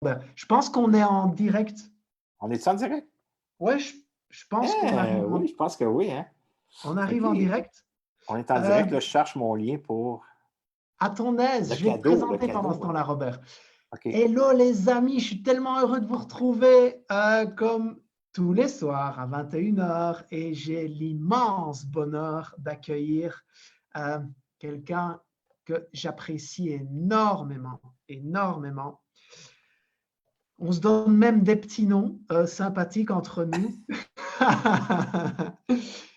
Je pense qu'on est en direct. On est en direct? Ouais, je pense qu'on arrive Oui, je pense que oui, hein? on arrive OK. en direct. On est en Euh, direct. Là, je cherche mon lien pour à ton aise, le je vais te cadeau. Le présenter pendant ce cadeau. temps-là, Robert. OK. Hello les amis, je suis tellement heureux de vous retrouver comme tous les soirs à 21h et j'ai l'immense bonheur d'accueillir euh, quelqu'un que j'apprécie énormément, énormément. On se donne même des petits noms sympathiques entre nous.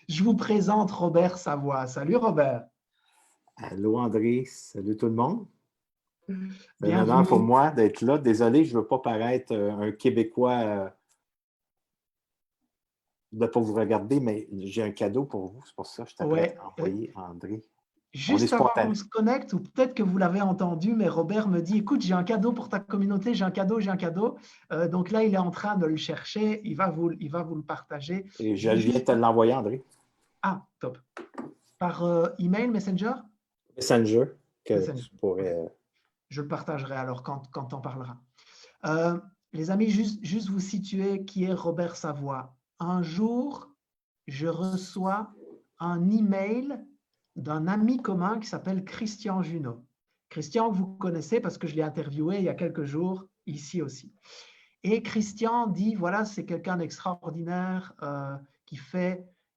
Je vous présente Robert Savoie. Salut Robert. Allô, André. Salut tout le monde. C'est un honneur pour Bienvenue. moi d'être là. Désolé, je ne veux pas paraître un Québécois de ne pas vous regarder, mais j'ai un cadeau pour vous. C'est pour ça que je t'apprête Ouais, à envoyer André. On est juste avant qu'on spontané. se connecte, ou peut-être que vous l'avez entendu, mais Robert me dit, écoute, j'ai un cadeau pour ta communauté, j'ai un cadeau, j'ai un cadeau. Donc là, il est en train de le chercher, il va vous le partager. Et Je je vais viens de juste... te l'envoyer, André. Ah, top. Par email, Messenger? Messenger, que Messenger. tu OK. pourrais. Je le partagerai alors quand on parlera. Euh, les amis, juste vous situer qui est Robert Savoie. Un jour, je reçois un email d'un ami commun qui s'appelle Christian Junot. Christian, vous connaissez parce que je l'ai interviewé il y a quelques jours, ici aussi. Et Christian dit, voilà, c'est quelqu'un d'extraordinaire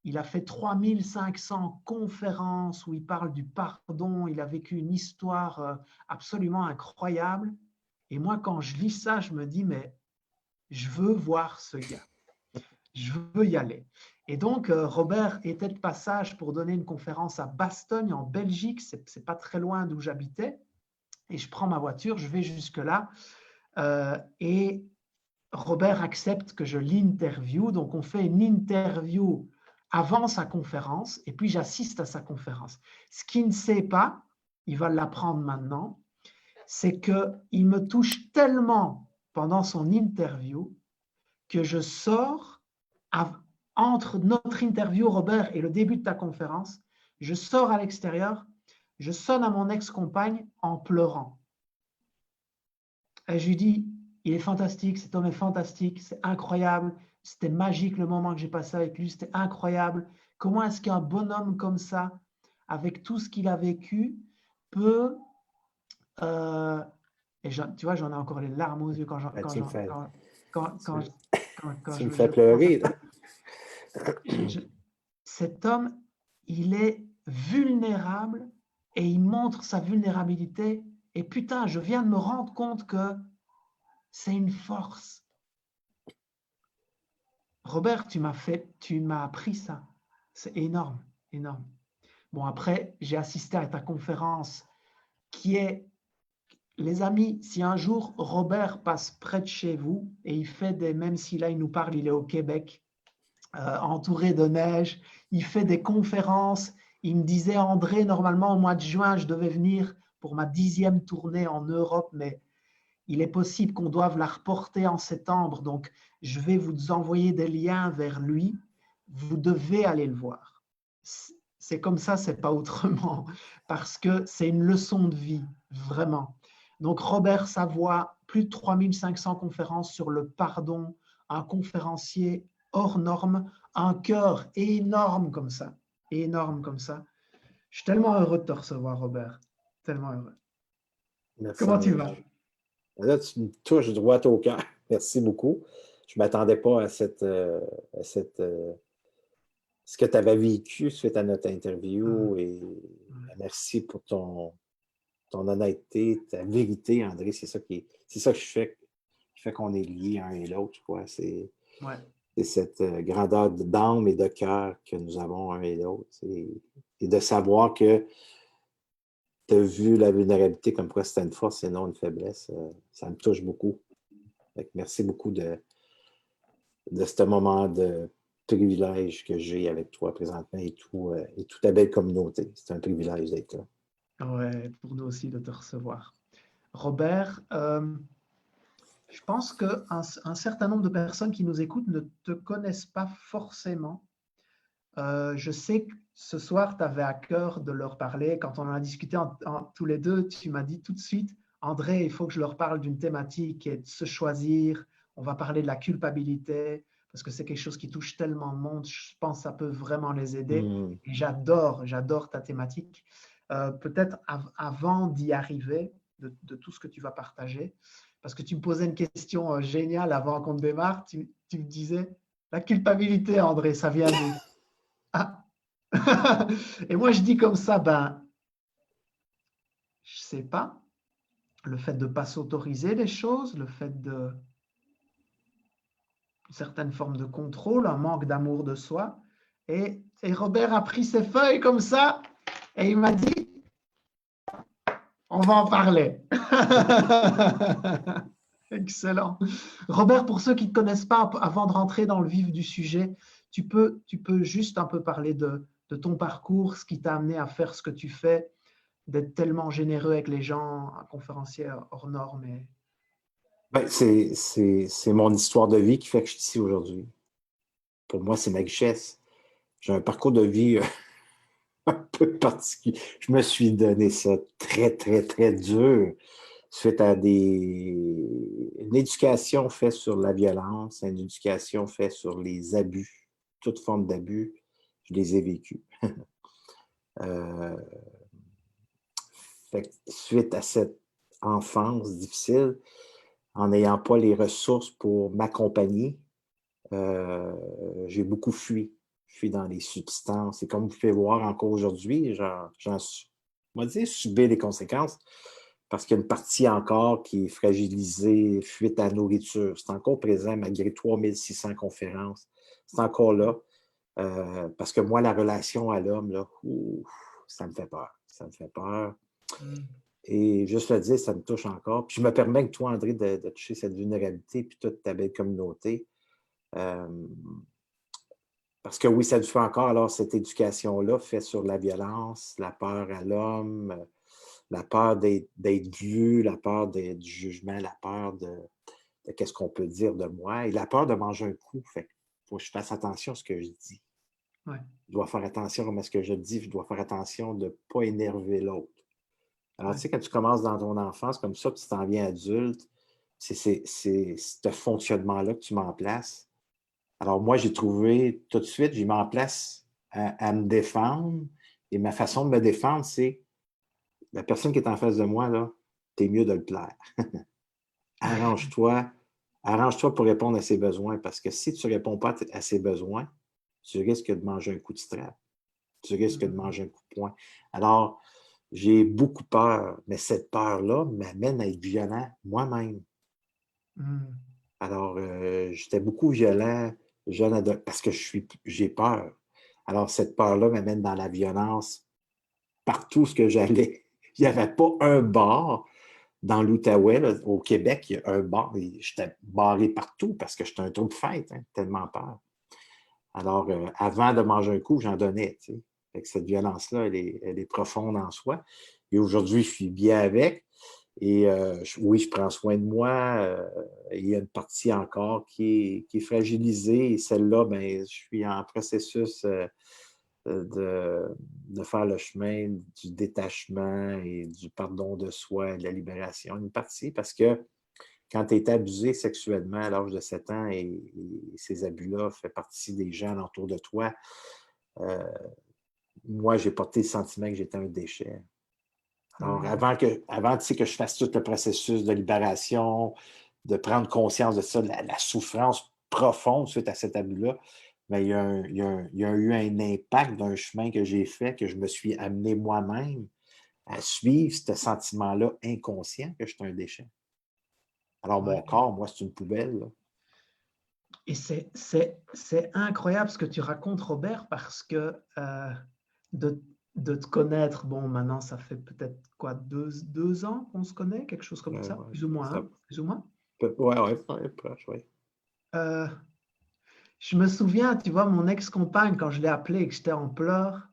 il a fait 3500 conférences où il parle du pardon, il a vécu une histoire absolument incroyable. Et moi, quand je lis ça, je me dis, mais je veux voir ce gars. Je veux y aller. Et donc, Robert était de passage pour donner une conférence à Bastogne, en Belgique. C'est pas très loin d'où j'habitais. Et je prends ma voiture, je vais jusque-là. Et Robert accepte que je l'interviewe. Donc, on fait une interview avant sa conférence et puis j'assiste à sa conférence. Ce qu'il ne sait pas, il va l'apprendre maintenant, c'est qu'il me touche tellement pendant son interview que je sors entre notre interview, Robert, et le début de ta conférence, je sors à l'extérieur, je sonne à mon ex-compagne en pleurant. Et je lui dis, il est fantastique, cet homme est fantastique, c'est incroyable, c'était magique le moment que j'ai passé avec lui, c'était incroyable. Comment est-ce qu'un bonhomme comme ça, avec tout ce qu'il a vécu, peut... et tu vois, j'en ai encore les larmes aux yeux Ben, tu me fais, quand, tu, quand, quand tu me je fais pense à pleurer, là. ça. Je- cet homme, il est vulnérable et il montre sa vulnérabilité. Et putain, je viens de me rendre compte que c'est une force. Robert, tu m'as appris ça. C'est énorme, énorme. Bon, après, j'ai assisté à ta conférence qui est, les amis, si un jour Robert passe près de chez vous et il fait même si là il nous parle, il est au Québec, entouré de neige, il fait des conférences. Il me disait, André, normalement au mois de juin, je devais venir pour ma 10e tournée en Europe, mais il est possible qu'on doive la reporter en septembre. Donc, je vais vous envoyer des liens vers lui. Vous devez aller le voir. C'est comme ça, c'est pas autrement, parce que c'est une leçon de vie, vraiment. Donc, Robert Savoie, plus de 3500 conférences sur le pardon, un conférencier hors norme, un cœur énorme comme ça, énorme comme ça. Je suis tellement heureux de te recevoir, Robert. Tellement heureux. Merci, Comment tu André. vas? Là, tu me touches droit au cœur. Merci beaucoup. Je ne m'attendais pas à ce que tu avais vécu suite à notre interview et merci pour ton honnêteté, ta vérité, André. C'est ça qui fait qu'on est liés un et l'autre, quoi. Ouais. C'est cette grandeur d'âme et de cœur que nous avons un et l'autre. Et de savoir que tu as vu la vulnérabilité comme quoi c'était une force et non une faiblesse, ça me touche beaucoup. Merci beaucoup de ce moment de privilège que j'ai avec toi présentement et toute ta belle communauté. C'est un privilège d'être là. Ouais, pour nous aussi de te recevoir. Robert, je pense qu'un certain nombre de personnes qui nous écoutent ne te connaissent pas forcément. Je sais que ce soir, tu avais à cœur de leur parler. Quand on en a discuté tous les deux, tu m'as dit tout de suite, André, il faut que je leur parle d'une thématique et de se choisir. On va parler de la culpabilité parce que c'est quelque chose qui touche tellement de monde. Je pense que ça peut vraiment les aider. Hmm. Et j'adore ta thématique. Peut-être avant d'y arriver, de tout ce que tu vas partager, parce que tu me posais une question géniale avant qu'on démarre. Tu me disais, la culpabilité, André, ça vient d'où? Ah. Et moi, je dis comme ça, ben, je sais pas. Le fait de ne pas s'autoriser les choses, le fait de une certaine forme de contrôle, un manque d'amour de soi. Et Robert a pris ses feuilles comme ça et il m'a dit, on va en parler. Excellent. Robert, pour ceux qui ne te connaissent pas, avant de rentrer dans le vif du sujet, tu peux juste un peu parler de ton parcours, ce qui t'a amené à faire ce que tu fais, d'être tellement généreux avec les gens, un conférencier hors norme. Ben, c'est mon histoire de vie qui fait que je suis ici aujourd'hui. Pour moi, c'est ma richesse. J'ai un parcours de vie un peu particulier. Je me suis donné ça très, très, très dur suite à une éducation faite sur la violence, une éducation faite sur les abus, toute forme d'abus, je les ai vécus. Euh, Fait que suite à cette enfance difficile, en n'ayant pas les ressources pour m'accompagner, j'ai beaucoup fui. Je suis dans les substances. Et comme vous pouvez voir encore aujourd'hui, on va dire, subir les conséquences parce qu'il y a une partie encore qui est fragilisée suite à la nourriture. C'est encore présent malgré 3600 conférences. C'est encore là. Parce que moi, la relation à l'homme, là, ça me fait peur. Ça me fait peur. Et juste le dire, ça me touche encore. Puis je me permets que toi, André, de toucher cette vulnérabilité puis toute ta belle communauté. Euh, Parce que oui, ça le fait encore. Alors, cette éducation-là fait sur la violence, la peur à l'homme, la peur d'être vu, la peur du jugement, la peur de qu'est-ce qu'on peut dire de moi et la peur de manger un coup. Fait qu'il faut que je fasse attention à ce que je dis. Ouais. Je dois faire attention à ce que je dis. Je dois faire attention de ne pas énerver l'autre. Alors, tu sais, quand tu commences dans ton enfance comme ça, puis tu t'en viens adulte, c'est ce fonctionnement-là que tu mets en place. Alors, moi, j'ai trouvé tout de suite, j'ai mis en place à me défendre. Et ma façon de me défendre, c'est la personne qui est en face de moi, là, t'es mieux de le plaire. Arrange-toi, arrange-toi pour répondre à ses besoins, parce que si tu ne réponds pas à ses besoins, tu risques de manger un coup de strap. Tu risques de manger un coup de poing. Alors, j'ai beaucoup peur, mais cette peur-là m'amène à être violent moi-même. Alors, j'étais beaucoup violent, jeune parce que j'ai peur. Alors, cette peur-là m'amène dans la violence partout où j'allais. Il n'y avait pas un bar dans l'Outaouais, là, au Québec, il y a un bar. J'étais barré partout parce que j'étais un trou de fête, hein, tellement peur. Alors, avant de manger un coup, j'en donnais. Tu sais. Fait que cette violence-là, elle est profonde en soi. Et aujourd'hui, je suis bien avec. Et oui, je prends soin de moi. Il y a une partie encore qui est fragilisée. Et celle-là, ben, je suis en processus de faire le chemin du détachement et du pardon de soi et de la libération. Une partie, parce que quand tu es abusé sexuellement à l'âge de 7 ans et ces abus-là font partie des gens autour de toi, moi, j'ai porté le sentiment que j'étais un déchet. Alors, avant tu sais, que je fasse tout le processus de libération, de prendre conscience de ça, de la souffrance profonde suite à cet abus-là, mais il y a eu un impact d'un chemin que j'ai fait, que je me suis amené moi-même à suivre ce sentiment-là inconscient que je suis un déchet. Alors, mon corps, moi, c'est une poubelle. Là. Et c'est incroyable ce que tu racontes, Robert, parce que de te connaître, bon, maintenant, ça fait peut-être quoi, deux ans qu'on se connaît, quelque chose comme ça, Ouais, plus ou moins, ça, hein, plus ou moins. ouais, proche, ouais. Je me souviens, tu vois, mon ex-compagne, quand je l'ai appelé et que j'étais en pleurs,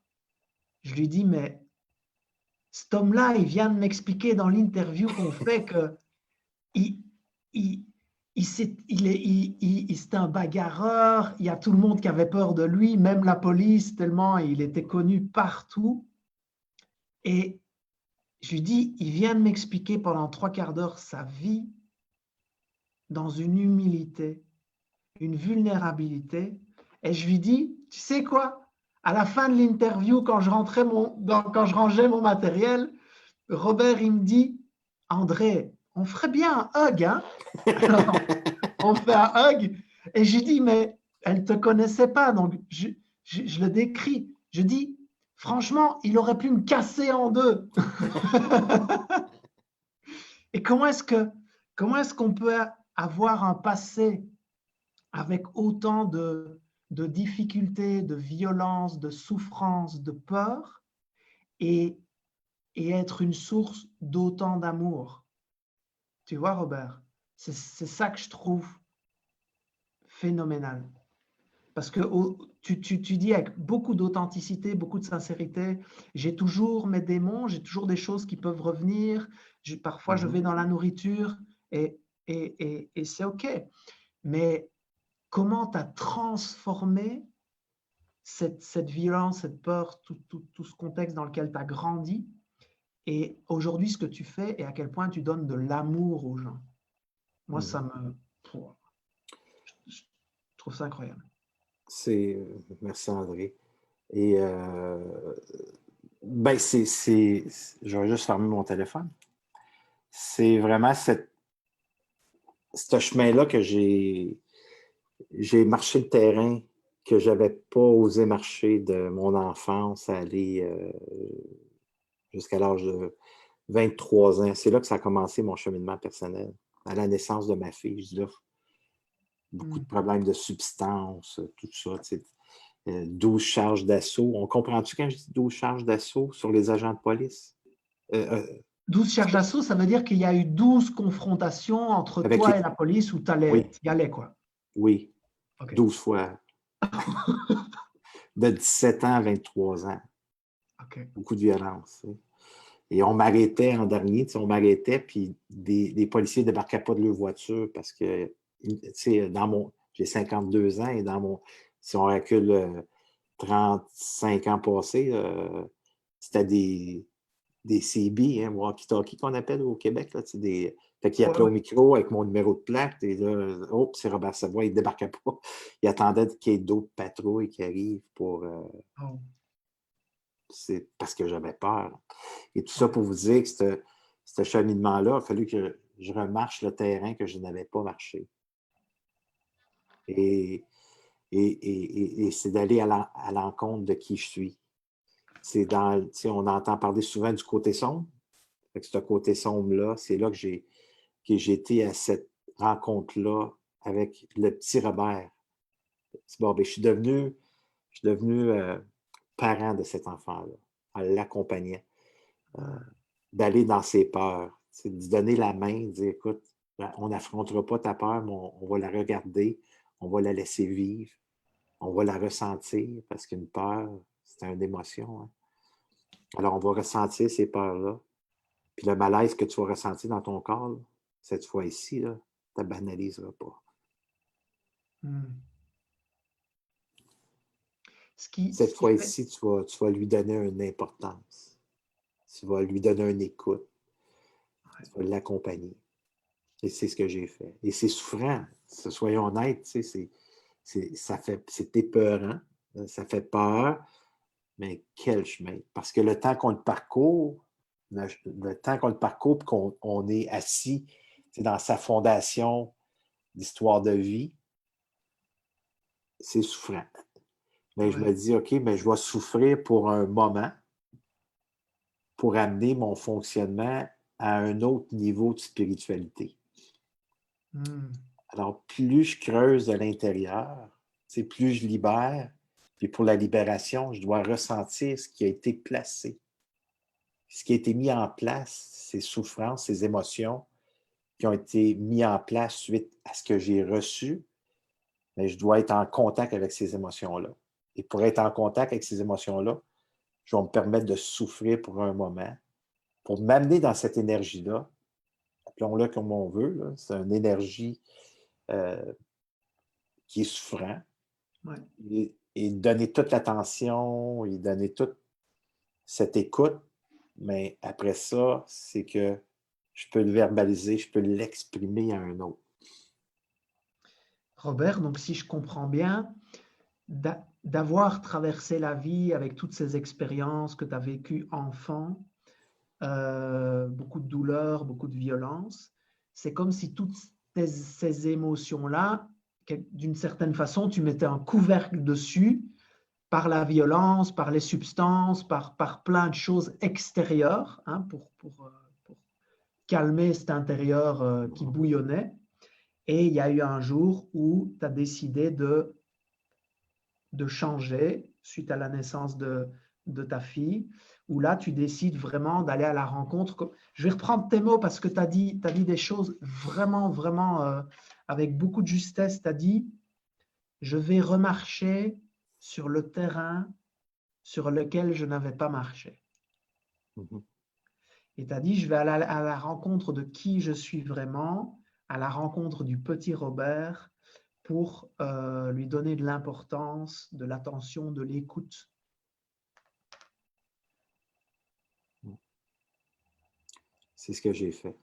je lui dis, mais cet homme-là, il vient de m'expliquer dans l'interview qu'on fait que il, il, c'était un bagarreur, il y a tout le monde qui avait peur de lui, même la police, tellement il était connu partout. Et Je lui dis, il vient de m'expliquer pendant 3/4 d'heure sa vie dans une humilité, une vulnérabilité. Et je lui dis, tu sais quoi? À la fin de l'interview, quand je rangeais mon matériel, Robert, il me dit, André, on ferait bien un hug, hein? Alors, on fait un hug. Et je lui dis, mais elle ne te connaissait pas. Donc, je le décris. Je dis, franchement, il aurait pu me casser en deux. Et comment est-ce qu'on peut avoir un passé avec autant de difficultés, de violence, de souffrance, de peur et, et être une source d'autant d'amour? Tu vois, Robert, c'est ça que je trouve phénoménal. Parce que tu dis avec beaucoup d'authenticité, beaucoup de sincérité, j'ai toujours mes démons, j'ai toujours des choses qui peuvent revenir. Parfois, je vais dans la nourriture et, et c'est OK. Mais comment tu as transformé cette violence, cette peur, tout ce contexte dans lequel tu as grandi et aujourd'hui ce que tu fais et à quel point tu donnes de l'amour aux gens. Moi, je trouve ça incroyable. Merci André. Et ben je vais juste fermer mon téléphone. C'est vraiment ce chemin-là que j'ai marché le terrain que j'avais pas osé marcher de mon enfance à aller jusqu'à l'âge de 23 ans. C'est là que ça a commencé mon cheminement personnel. À la naissance de ma fille, je dis là, beaucoup de problèmes de substance, tout ça, tu sais, 12 charges d'assaut. On comprend-tu quand je dis 12 charges d'assaut sur les agents de police? 12 charges d'assaut, ça veut dire qu'il y a eu 12 confrontations entre Avec toi et les... la police où tu Oui, y allais, quoi. oui, OK. 12 fois. De 17 ans à 23 ans. OK. Beaucoup de violence. Tu sais. Et on m'arrêtait en dernier, tu sais, on m'arrêtait, puis des policiers ne débarquaient pas de leur voiture parce que, tu sais, j'ai 52 ans et si on recule 35 ans passés, c'était des CB, hein, walkie-talkie qu'on appelle au Québec. Là, fait qu'il Ouais, appelait au ouais. micro avec mon numéro de plaque. Et là, oh, c'est Robert Savoie, il ne débarquait pas. Il attendait qu'il y ait d'autres patrouilles qui arrivent pour. Oh, C'est parce que j'avais peur. Et tout ça ouais. pour vous dire que ce cheminement-là, il a fallu que je remarche le terrain que je n'avais pas marché. Et, et c'est d'aller à l'encontre de qui je suis. On entend parler souvent du côté sombre. Fait que ce côté sombre-là, c'est là que j'ai été à cette rencontre-là avec le petit Robert. Bon, ben, je suis devenu parent de cet enfant-là, en l'accompagnant, d'aller dans ses peurs, de lui donner la main, de dire, écoute, on n'affrontera pas ta peur, mais on va la regarder, on va la laisser vivre, on va la ressentir, parce qu'une peur, c'est une émotion. Hein. Alors, on va ressentir ces peurs-là. Puis le malaise que tu vas ressentir dans ton corps, là, cette fois-ci, tu ne banaliseras pas. Hmm. Ce Cette qui fait. fois-ci, tu vas lui donner une importance. Tu vas lui donner une écoute. Ouais. Tu vas l'accompagner. Et c'est ce que j'ai fait. Et c'est souffrant. Soyons honnêtes, c'est épeurant. Ça fait peur. Mais quel chemin. Parce que le temps qu'on le parcourt, le temps qu'on le parcourt et qu'on est assis dans sa fondation d'histoire de vie, c'est souffrant. Mais je Ouais. me dis, OK, mais je vais souffrir pour un moment pour amener mon fonctionnement à un autre niveau de spiritualité. Hmm. Alors, plus je creuse de l'intérieur, plus je libère, puis pour la libération, je dois ressentir ce qui a été placé. Ce qui a été mis en place, ces souffrances, ces émotions qui ont été mis en place suite à ce que j'ai reçu, mais je dois être en contact avec ces émotions-là. Et pour être en contact avec ces émotions-là, je vais me permettre de souffrir pour un moment, pour m'amener dans cette énergie-là, appelons-le comme on veut, c'est une énergie qui est souffrant, Ouais. et donner toute l'attention, et donner toute cette écoute Mais après ça, c'est que je peux le verbaliser, je peux l'exprimer à un autre. Robert, donc si je comprends bien, d'avoir traversé la vie avec toutes ces expériences que tu as vécues enfant, beaucoup de douleur, beaucoup de violence, c'est comme si toutes ces émotions-là, d'une certaine façon, tu mettais un couvercle dessus par la violence, par les substances, par plein de choses extérieures, hein, pour calmer cet intérieur qui bouillonnait. Et il y a eu un jour où tu as décidé de changer suite à la naissance de ta fille, où là, tu décides vraiment d'aller à la rencontre. Je vais reprendre tes mots parce que tu as dit des choses vraiment, vraiment avec beaucoup de justesse. Tu as dit, je vais remarcher sur le terrain sur lequel je n'avais pas marché. Mhm. Et tu as dit, je vais aller à la rencontre de qui je suis vraiment, à la rencontre du petit Robert, pour lui donner de l'importance, de l'attention, de l'écoute. C'est ce que j'ai fait.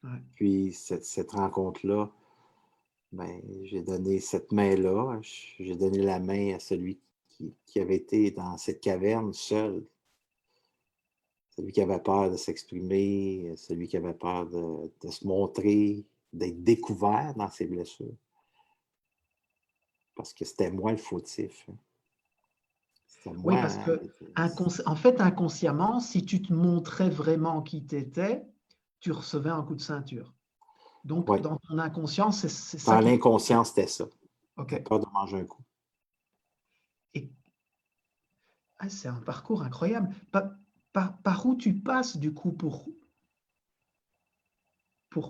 Ouais. Puis cette rencontre-là, ben, j'ai donné cette main-là, j'ai donné la main à celui qui avait été dans cette caverne seul, celui qui avait peur de s'exprimer, celui qui avait peur de se montrer, d'être découvert dans ses blessures. Parce que c'était moi le fautif. Hein. C'était Oui, moi. parce que en fait, inconsciemment, si tu te montrais vraiment qui tu étais, tu recevais un coup de ceinture. Donc, Oui, dans ton inconscient, c'est ça dans qui... l'inconscient, c'était ça. OK. La peur de manger un coup. Et c'est un parcours incroyable. Par où tu passes, du coup, pour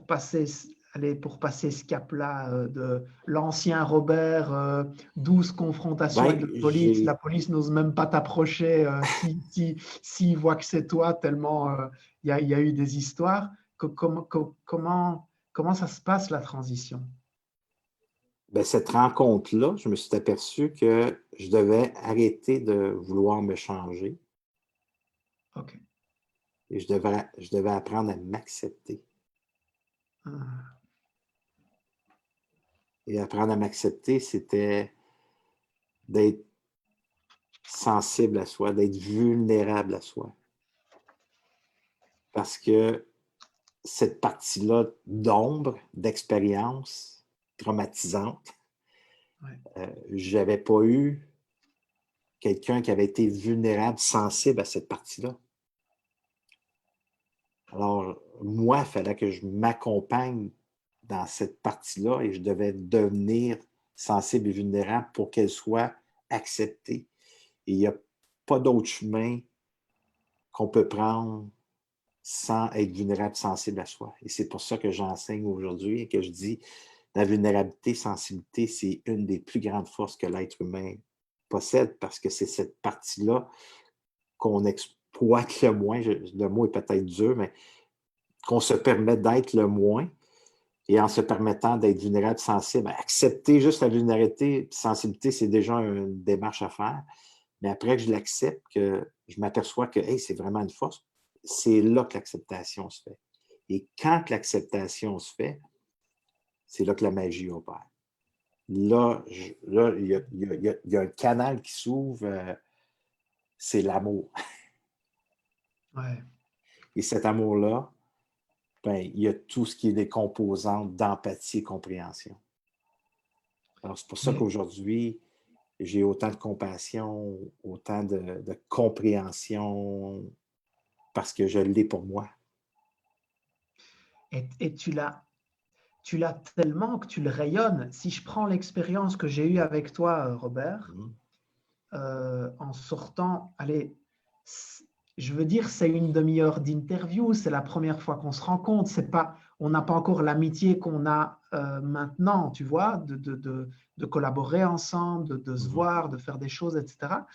passer, pour passer ce cap-là de l'ancien Robert, 12 confrontations Ben, avec la police n'ose même pas t'approcher s'il voit que c'est toi, tellement il y a eu des histoires. Comment ça se passe, la transition? ben, cette rencontre-là, je me suis aperçu que je devais arrêter de vouloir me changer OK. et je devais apprendre à m'accepter. Ah, Et apprendre à m'accepter, c'était d'être sensible à soi, d'être vulnérable à soi. Parce que cette partie-là d'ombre, d'expérience traumatisante, ouais. je n'avais pas eu quelqu'un qui avait été vulnérable, sensible à cette partie-là. Alors, moi, il fallait que je m'accompagne dans cette partie-là et je devais devenir sensible et vulnérable pour qu'elle soit acceptée. Et il n'y a pas d'autre chemin qu'on peut prendre sans être vulnérable, sensible à soi. Et c'est pour ça que j'enseigne aujourd'hui et que je dis la vulnérabilité, sensibilité, c'est une des plus grandes forces que l'être humain possède parce que c'est cette partie-là qu'on exploite le moins. Le mot est peut-être dur, mais qu'on se permet d'être le moins et en se permettant d'être vulnérable, sensible, accepter juste la vulnérabilité, sensibilité, c'est déjà une démarche à faire. Mais après que je l'accepte, que je m'aperçois que hey, c'est vraiment une force, c'est là que l'acceptation se fait. Et quand l'acceptation se fait, c'est là que la magie opère. Là, il y a un canal qui s'ouvre, c'est l'amour. Ouais. Et cet amour-là, ben, il y a tout ce qui est des composantes d'empathie et compréhension. Alors, c'est pour ça Mais qu'aujourd'hui, j'ai autant de compassion, autant de compréhension, parce que je l'ai pour moi. et tu l'as tellement que tu le rayonnes. Si je prends l'expérience que j'ai eue avec toi, Robert, Mhm. en sortant, allez, je veux dire, c'est une demi-heure d'interview, c'est la première fois qu'on se rencontre, c'est pas, on n'a pas encore l'amitié qu'on a maintenant, tu vois, de collaborer ensemble, de se Mhm. voir, de faire des choses, etc.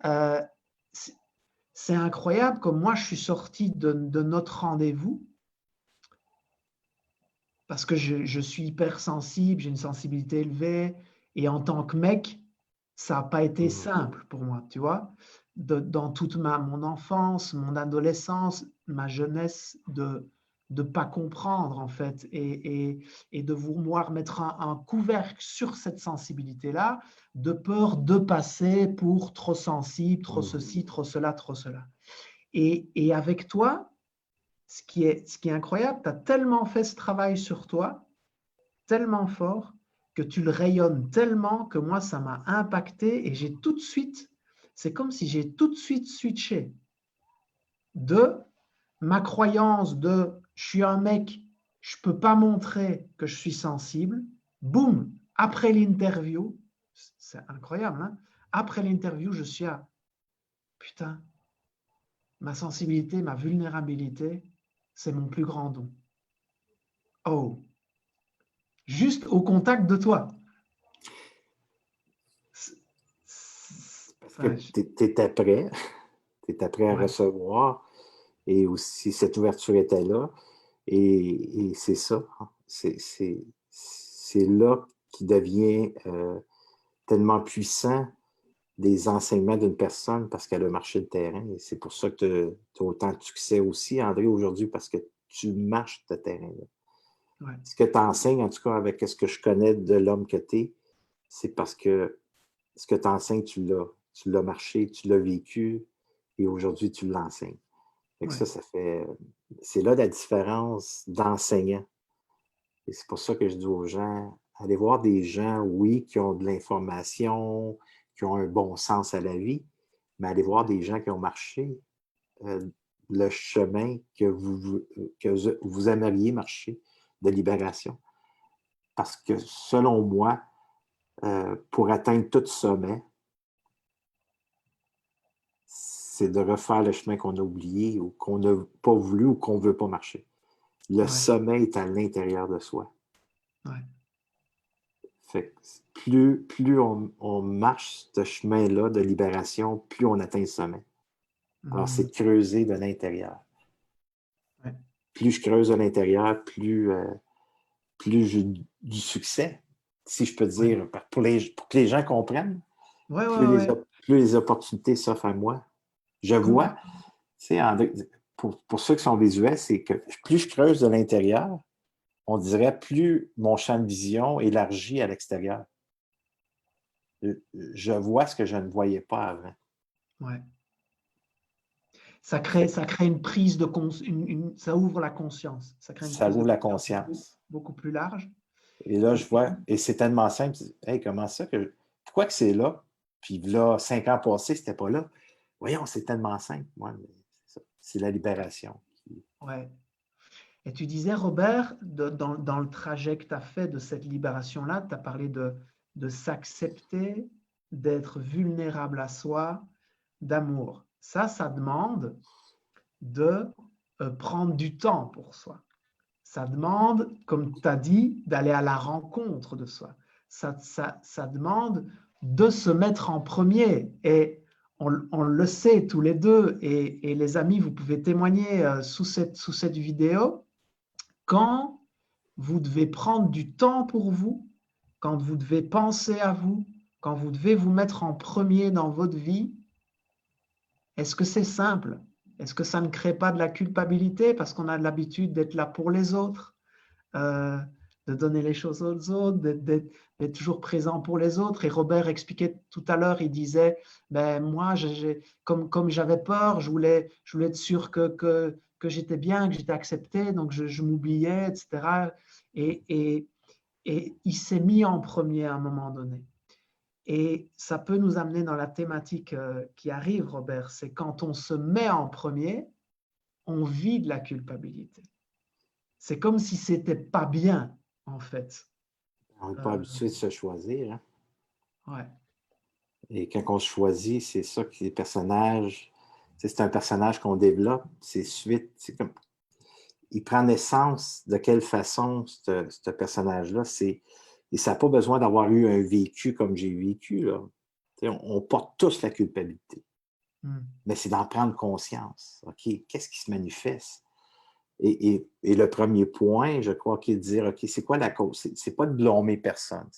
Euh, c'est incroyable comme moi, je suis sorti de notre rendez-vous parce que je suis hypersensible, j'ai une sensibilité élevée, et en tant que mec, ça n'a pas été Mhm. simple pour moi, tu vois. dans toute mon enfance, mon adolescence, ma jeunesse, de ne pas comprendre en fait et de vouloir mettre un couvercle sur cette sensibilité-là, de peur de passer pour trop sensible, trop ceci, trop cela, trop cela. Et avec toi, ce qui est incroyable, tu as tellement fait ce travail sur toi, tellement fort, que tu le rayonnes tellement que moi, ça m'a impacté et j'ai tout de suite, c'est comme si j'ai tout de suite switché de ma croyance de je suis un mec, je ne peux pas montrer que je suis sensible. Boum, après l'interview, c'est incroyable, hein? Après l'interview, je suis à putain, ma sensibilité, ma vulnérabilité, c'est mon plus grand don. Oh, juste au contact de toi. Parce que tu étais prêt, tu étais prêt à recevoir, et aussi cette ouverture était là. Et c'est ça, hein. C'est là qui devient tellement puissant des enseignements d'une personne parce qu'elle a marché le terrain. Et c'est pour ça que tu as autant de succès aussi, André, aujourd'hui, parce que tu marches ce terrain-là. Ouais. Ce que tu enseignes, en tout cas, avec ce que je connais de l'homme que tu es, c'est parce que ce que tu enseignes, tu l'as marché, tu l'as vécu, et aujourd'hui, tu l'enseignes. Ouais. C'est là la différence d'enseignant. Et c'est pour ça que je dis aux gens, allez voir des gens, oui, qui ont de l'information, qui ont un bon sens à la vie, mais allez voir des gens qui ont marché le chemin que vous aimeriez marcher de libération. Parce que selon moi, pour atteindre tout sommet, c'est de refaire le chemin qu'on a oublié ou qu'on n'a pas voulu ou qu'on ne veut pas marcher. Le sommet est à l'intérieur de soi. Ouais. Fait que plus on marche ce chemin-là de libération, plus on atteint le sommet. Alors, c'est creuser de l'intérieur. Ouais. Plus je creuse de l'intérieur, plus j'ai du succès, si je peux dire, pour que les gens comprennent. Plus les opportunités s'offrent à moi. Je vois, tu sais, pour ceux qui sont visuels, c'est que plus je creuse de l'intérieur, on dirait plus mon champ de vision élargit à l'extérieur. Je vois ce que je ne voyais pas avant. Ouais. Ça crée une prise de conscience, ça ouvre la conscience. Ça crée une Ça prise de ouvre la conscience conscience. beaucoup plus large. Et là, je vois, et c'est tellement simple, hey, comment ça que. Pourquoi que c'est là? Puis là, 5 ans passés, c'était pas là. Voyons, c'est tellement simple. Ouais, c'est la libération. Ouais. Et tu disais, Robert, dans le trajet que tu as fait de cette libération-là, tu as parlé de s'accepter, d'être vulnérable à soi, d'amour. Ça demande de prendre du temps pour soi. Ça demande, comme tu as dit, d'aller à la rencontre de soi. Ça demande de se mettre en premier. Et on le sait tous les deux, et les amis, vous pouvez témoigner sous cette vidéo, quand vous devez prendre du temps pour vous, quand vous devez penser à vous, quand vous devez vous mettre en premier dans votre vie, est-ce que c'est simple? Est-ce que ça ne crée pas de la culpabilité parce qu'on a l'habitude d'être là pour les autres, de donner les choses aux autres, d'être toujours présent pour les autres? Et Robert expliquait tout à l'heure, il disait, ben moi, comme j'avais peur, je voulais être sûr que j'étais bien, que j'étais accepté, donc je m'oubliais, etc. Et il s'est mis en premier à un moment donné. Et ça peut nous amener dans la thématique qui arrive, Robert, c'est quand on se met en premier, on vit de la culpabilité. C'est comme si c'était pas bien, en fait. On n'est pas habitué de se choisir. Hein? Ouais. Et quand on se choisit, c'est ça que les personnages, c'est un personnage qu'on développe, c'est suite, c'est comme, il prend naissance de quelle façon ce personnage-là, et ça n'a pas besoin d'avoir eu un vécu comme j'ai vécu, là. On porte tous la culpabilité. Mais c'est d'en prendre conscience. OK, qu'est-ce qui se manifeste? Et le premier point, je crois, qui est de dire, OK, c'est quoi la cause? C'est pas de blâmer personne.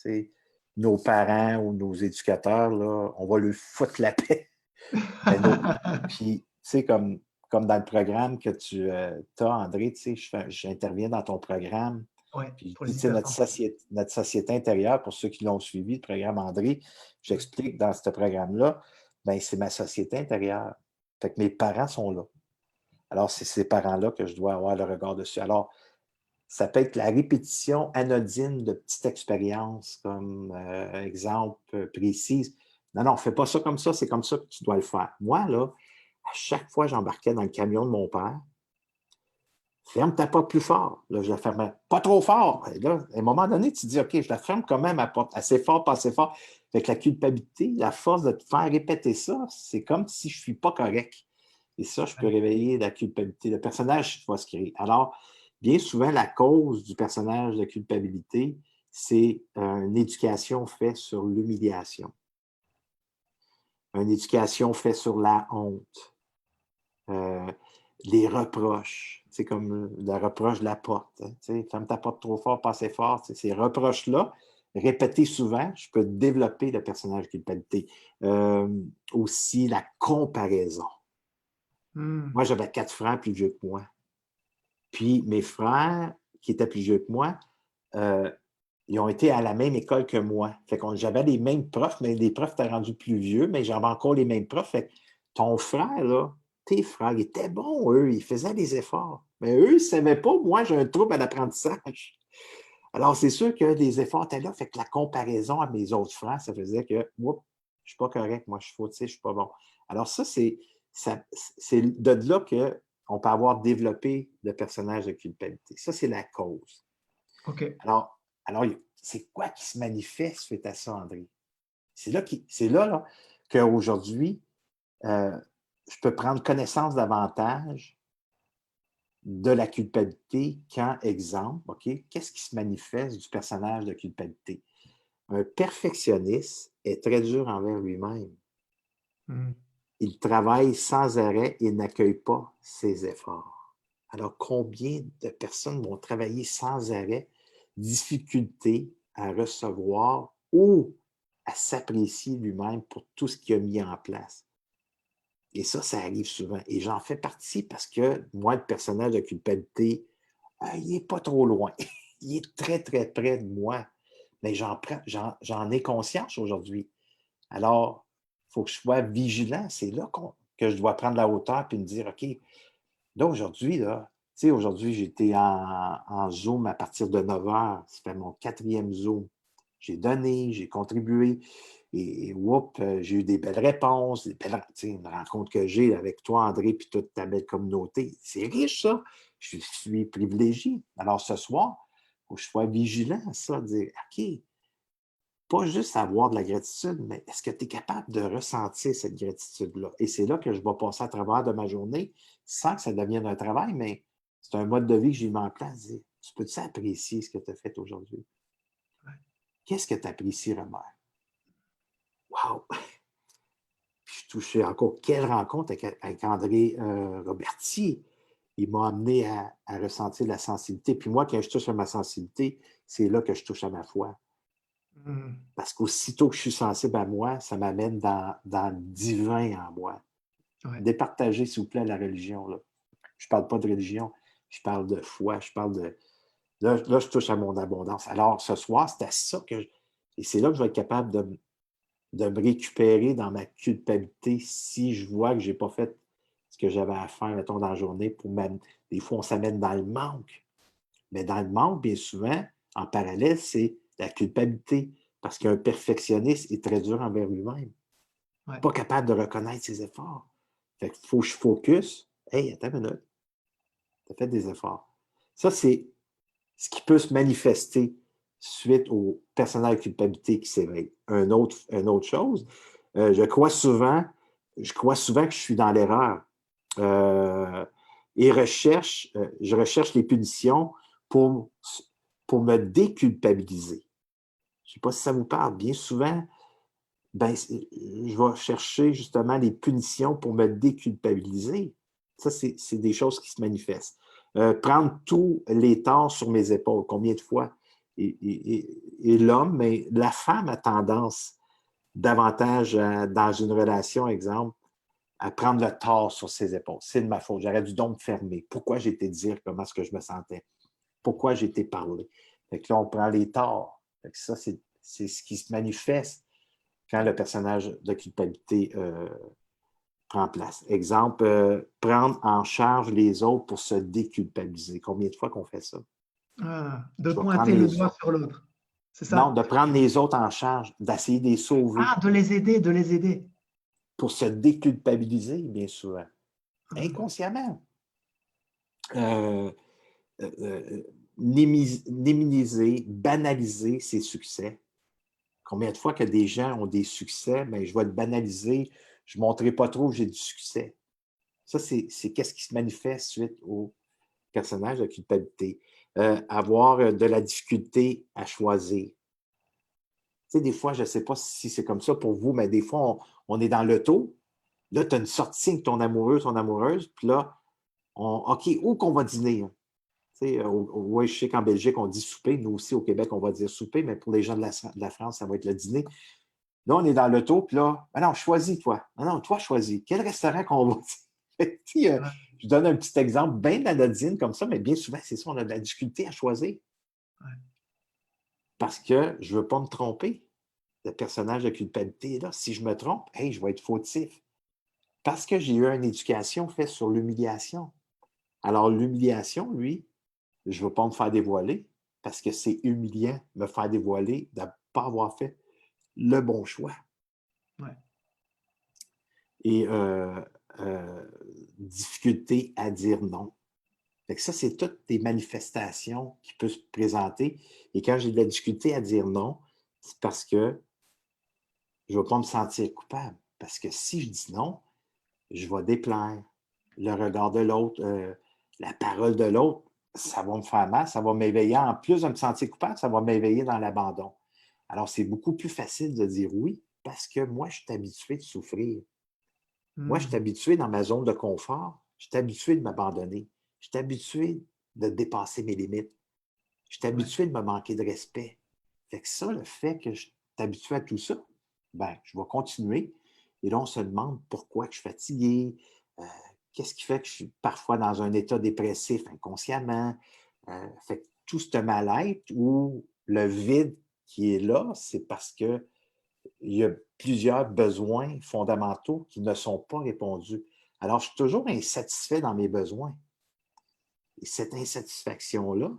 Nos parents ou nos éducateurs, là, on va leur foutre la paix. Ben, puis, tu sais, comme dans le programme que tu as, André, tu sais, j'interviens dans ton programme. Ouais, Puis, pour tu les sais, hypersensibles. notre société intérieure, pour ceux qui l'ont suivi, le programme André, j'explique dans ce programme-là, ben, c'est ma société intérieure. Fait que mes parents sont là. Alors, c'est ces parents-là que je dois avoir le regard dessus. Alors, ça peut être la répétition anodine de petites expériences, comme exemple précis. Non, non, fais pas ça comme ça, c'est comme ça que tu dois le faire. Moi, là, à chaque fois que j'embarquais dans le camion de mon père, ferme ta porte plus fort. Là, je la fermais pas trop fort. Et là, à un moment donné, tu te dis, OK, je la ferme quand même à porte assez fort, pas assez fort. Fait que la culpabilité, la force de te faire répéter ça, c'est comme si je ne suis pas correct. Et ça, je peux Ouais. réveiller la culpabilité. Le personnage va se créer. Alors, bien souvent, la cause du personnage de culpabilité, c'est une éducation faite sur l'humiliation. Une éducation faite sur la honte. Euh, les reproches. C'est comme le reproche de la porte. Hein, ferme ta porte trop fort, pas assez fort. Ces reproches-là, répétés souvent, je peux développer le personnage de culpabilité. Aussi, la comparaison. Moi, j'avais 4 frères plus vieux que moi. Puis mes frères, qui étaient plus vieux que moi, euh, ils ont été à la même école que moi. Fait que j'avais les mêmes profs, mais les profs étaient rendus plus vieux, mais j'avais encore les mêmes profs. Fait que ton frère, là, tes frères, ils étaient bons, eux, ils faisaient des efforts. Mais eux, ils ne savaient pas, moi, j'ai un trouble à l'apprentissage. Alors, c'est sûr que les efforts étaient là. Fait que la comparaison à mes autres frères, ça faisait que, oups, je ne suis pas correct, moi, je suis fautif, je ne suis pas bon. Alors, c'est de là qu'on peut avoir développé le personnage de culpabilité. Ça, c'est la cause. OK. Alors, c'est quoi qui se manifeste suite à ça, André? C'est là qu'aujourd'hui, je peux prendre connaissance davantage de la culpabilité quand, exemple, OK, qu'est-ce qui se manifeste du personnage de culpabilité? Un perfectionniste est très dur envers lui-même. Il travaille sans arrêt et n'accueille pas ses efforts. Alors, combien de personnes vont travailler sans arrêt, difficulté à recevoir ou à s'apprécier lui-même pour tout ce qu'il a mis en place? Et ça arrive souvent. Et j'en fais partie parce que moi, le personnage de culpabilité, il n'est pas trop loin. Il est très, très près de moi. Mais j'en ai conscience aujourd'hui. Alors, il faut que je sois vigilant. C'est là que je dois prendre la hauteur et me dire, OK, là, aujourd'hui, là, tu sais, aujourd'hui, j'étais en Zoom à partir de 9 heures. Ça fait mon 4e Zoom. J'ai donné, j'ai contribué. Et whoop, j'ai eu des belles réponses, une rencontre que j'ai avec toi, André, puis toute ta belle communauté. C'est riche, ça. Je suis privilégié. Alors, ce soir, il faut que je sois vigilant à ça, dire, OK, pas juste avoir de la gratitude, mais est-ce que tu es capable de ressentir cette gratitude-là? Et c'est là que je vais passer à travers de ma journée sans que ça devienne un travail, mais c'est un mode de vie que j'ai mis en place. Dire, tu peux-tu apprécier ce que tu as fait aujourd'hui? Qu'est-ce que tu apprécies, Robert? Wow! Je suis touché encore. Quelle rencontre avec André Roberti! Il m'a amené à ressentir la sensibilité. Puis moi, quand je touche à ma sensibilité, c'est là que je touche à ma foi. Parce qu'aussitôt que je suis sensible à moi, ça m'amène dans le divin en moi. Ouais. Départagez, s'il vous plaît, la religion. Là. Je ne parle pas de religion, je parle de foi, je parle de... Là, je touche à mon abondance. Alors, ce soir, c'est à ça que... Et c'est là que je vais être capable de me récupérer dans ma culpabilité si je vois que je n'ai pas fait ce que j'avais à faire, mettons, dans la journée. Des fois, on s'amène dans le manque. Mais dans le manque, bien souvent, en parallèle, c'est la culpabilité. Parce qu'un perfectionniste est très dur envers lui-même. Ouais. Pas capable de reconnaître ses efforts. Fait qu'il faut que je focus. Hey, attends une minute. Tu as fait des efforts. Ça, c'est ce qui peut se manifester suite au personnage de culpabilité qui s'éveille. Une autre chose, je crois souvent que je suis dans l'erreur. Et je recherche les punitions pour, pour me déculpabiliser. Je ne sais pas si ça vous parle. Bien souvent, ben, je vais chercher justement les punitions pour me déculpabiliser. Ça, c'est des choses qui se manifestent. Prendre tous les torts sur mes épaules, combien de fois? Et l'homme, mais la femme a tendance davantage dans une relation, exemple, à prendre le tort sur ses épaules. C'est de ma faute. J'aurais dû donc me fermer. Pourquoi j'ai été dire comment est-ce que je me sentais? Pourquoi j'ai été parler? Fait que là, on prend les torts. Fait que ça, c'est ce qui se manifeste quand le personnage de culpabilité prend place. Exemple, prendre en charge les autres pour se déculpabiliser. Combien de fois qu'on fait ça? De Je vais prendre pointer le les doigt autres. sur l'autre. C'est Non, ça? de prendre les autres en charge, d'essayer de les sauver Ah, de les aider, de les aider. pour se déculpabiliser, bien souvent. Inconsciemment. Minimiser, banaliser ses succès. Combien de fois que des gens ont des succès, mais je vais le banaliser, je ne montrerai pas trop que j'ai du succès. Ça, c'est qu'est-ce qui se manifeste suite au personnage de culpabilité. Avoir de la difficulté à choisir. Tu sais, des fois, je ne sais pas si c'est comme ça pour vous, mais des fois, on est dans l'auto. Là, tu as une sortie avec ton amoureux, ton amoureuse, puis là, OK, où qu'on va dîner? Tu sais, ouais, je sais qu'en Belgique, on dit souper. Nous aussi, au Québec, on va dire souper, mais pour les gens de la France, ça va être le dîner. Là, on est dans l'auto, puis là, non, choisis, toi. Non, toi, choisis. Quel restaurant qu'on va? Je donne un petit exemple bien anodine comme ça, mais bien souvent, c'est ça, on a de la difficulté à choisir. Ouais. Parce que je ne veux pas me tromper. Le personnage de culpabilité est là. Si je me trompe, hey, je vais être fautif. Parce que j'ai eu une éducation faite sur l'humiliation. Alors, l'humiliation, lui, je ne veux pas me faire dévoiler parce que c'est humiliant de me faire dévoiler, de ne pas avoir fait le bon choix. Ouais. Et difficulté à dire non. Fait que ça, c'est toutes des manifestations qui peuvent se présenter. Et quand j'ai de la difficulté à dire non, c'est parce que je ne veux pas me sentir coupable. Parce que si je dis non, je vais déplaire le regard de l'autre, la parole de l'autre, ça va me faire mal, ça va m'éveiller. En plus de me sentir coupable, ça va m'éveiller dans l'abandon. Alors, c'est beaucoup plus facile de dire oui parce que moi, je suis habitué de souffrir. Moi, je suis habitué dans ma zone de confort. Je suis habitué de m'abandonner. Je suis habitué de dépasser mes limites. Je suis habitué de me manquer de respect. Fait que ça, le fait que je suis habitué à tout ça, ben, je vais continuer. Et là, on se demande pourquoi je suis fatigué, qu'est-ce qui fait que je suis parfois dans un état dépressif inconsciemment. Fait que tout ce mal-être ou le vide qui est là, c'est parce que il y a plusieurs besoins fondamentaux qui ne sont pas répondus. Alors, je suis toujours insatisfait dans mes besoins. Et cette insatisfaction-là,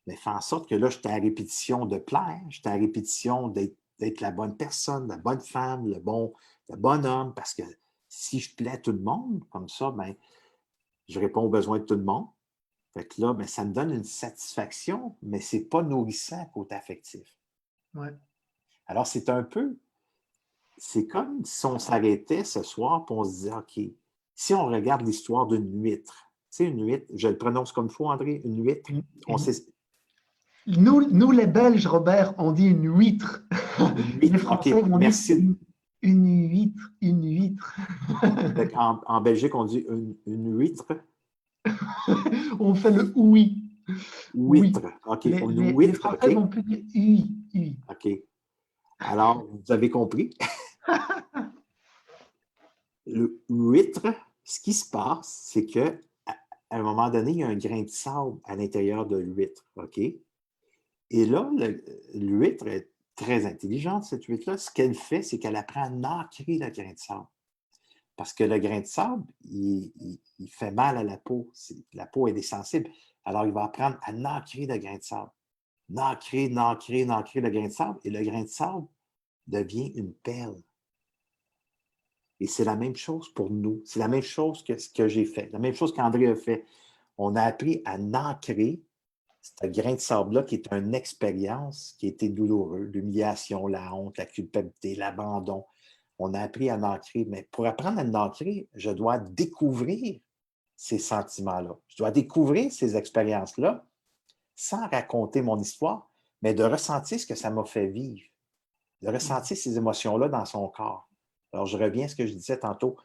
mais fait en sorte que là, je suis à répétition de plaire, je suis à répétition d'être la bonne personne, la bonne femme, le bon homme, parce que si je plais à tout le monde, comme ça, ben, je réponds aux besoins de tout le monde. Fait que là, ben, ça me donne une satisfaction, mais ce n'est pas nourrissant côté affectif. Ouais. Alors, c'est comme si on s'arrêtait ce soir et on se disait, OK, si on regarde l'histoire d'une huître, tu sais, une huître, je le prononce comme il faut, André, une huître, on sait. Nous, les Belges, Robert, on dit une huître. Une Les huître, OK, Français vont dire merci. une huître, une huître. En Belgique, on dit une huître. On fait le oui. Oui. Huître, OK, une Les huître, Français OK. vont plus dire oui. Oui. OK. Alors, vous avez compris. Le huître, ce qui se passe, c'est qu'à un moment donné, il y a un grain de sable à l'intérieur de l'huître, OK? Et là, l'huître est très intelligente, cette huître-là. Ce qu'elle fait, c'est qu'elle apprend à nacrer le grain de sable. Parce que le grain de sable, il fait mal à la peau. La peau est sensible. Alors, il va apprendre à nacrer le grain de sable. Nacrer le grain de sable. Et le grain de sable devient une perle. Et c'est la même chose pour nous. C'est la même chose que ce que j'ai fait. La même chose qu'André a fait. On a appris à nacrer ce grain de sable-là qui est une expérience qui a été douloureuse. L'humiliation, la honte, la culpabilité, l'abandon. On a appris à nacrer. Mais pour apprendre à nacrer, je dois découvrir ces sentiments-là. Je dois découvrir ces expériences-là sans raconter mon histoire, mais de ressentir ce que ça m'a fait vivre, de ressentir ces émotions-là dans son corps. Alors, je reviens à ce que je disais tantôt.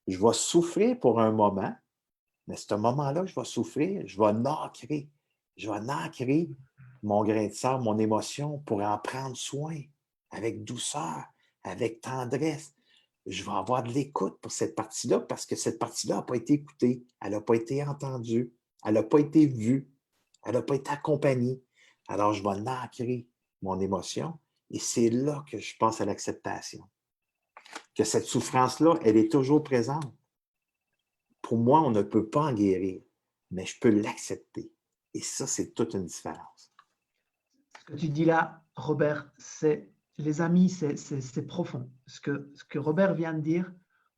Je vais souffrir pour un moment, mais ce moment-là, je vais souffrir, je vais nacrer. Je vais nacrer mon grain de sable, mon émotion pour en prendre soin avec douceur, avec tendresse. je vais avoir de l'écoute pour cette partie-là parce que cette partie-là n'a pas été écoutée, elle n'a pas été entendue, elle n'a pas été vue, elle n'a pas été accompagnée. Alors, je vais l'ancrer, mon émotion, et c'est là que je pense à l'acceptation. Que cette souffrance-là, elle est toujours présente. Pour moi, on ne peut pas en guérir, mais je peux l'accepter. Et ça, c'est toute une différence. Ce que tu dis là, Robert, c'est les amis, c'est profond. Ce que Robert vient de dire,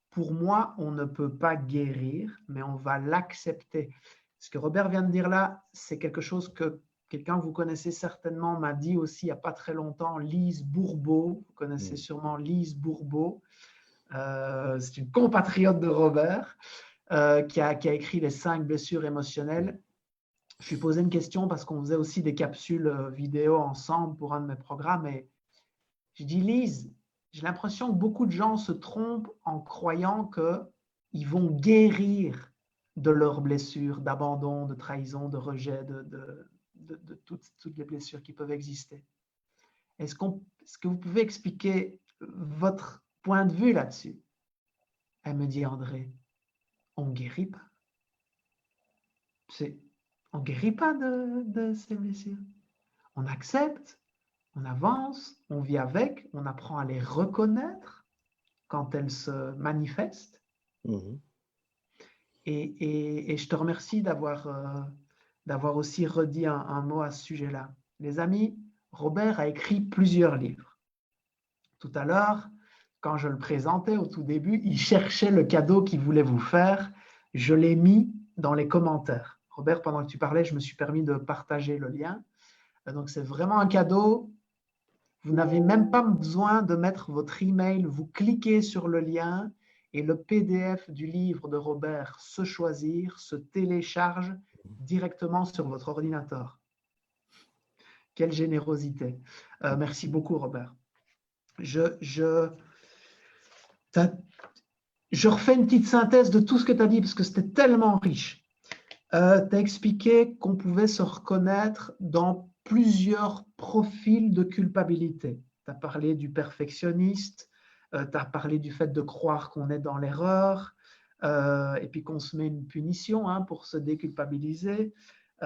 pour moi, on ne peut pas guérir, mais on va l'accepter. Ce que Robert vient de dire là, c'est quelque chose que quelqu'un que vous connaissez certainement m'a dit aussi il n'y a pas très longtemps, Lise Bourbeau. Vous connaissez sûrement Lise Bourbeau. C'est une compatriote de Robert qui a écrit Les 5 blessures émotionnelles. Je lui posais une question parce qu'on faisait aussi des capsules vidéo ensemble pour un de mes programmes. Et je dis, Lise, j'ai l'impression que beaucoup de gens se trompent en croyant qu'ils vont guérir de leurs blessures, d'abandon, de trahison, de rejet, de toutes les blessures qui peuvent exister. Est-ce que vous pouvez expliquer votre point de vue là-dessus? Elle me dit, André, on ne guérit pas. On ne guérit pas de ces blessures. On accepte, on avance, on vit avec, on apprend à les reconnaître quand elles se manifestent. Et je te remercie d'avoir aussi redit un mot à ce sujet-là. Les amis, Robert a écrit plusieurs livres. Tout à l'heure, quand je le présentais au tout début, il cherchait le cadeau qu'il voulait vous faire. Je l'ai mis dans les commentaires. Robert, pendant que tu parlais, je me suis permis de partager le lien. Donc, c'est vraiment un cadeau. Vous n'avez même pas besoin de mettre votre email. Vous cliquez sur le lien et le PDF du livre de Robert, Se choisir, se télécharge directement sur votre ordinateur. Quelle générosité. Merci beaucoup, Robert. Je refais une petite synthèse de tout ce que tu as dit parce que c'était tellement riche. Tu as expliqué qu'on pouvait se reconnaître dans plusieurs profils de culpabilité. Tu as parlé du perfectionniste, tu as parlé du fait de croire qu'on est dans l'erreur et puis qu'on se met une punition pour se déculpabiliser. Tu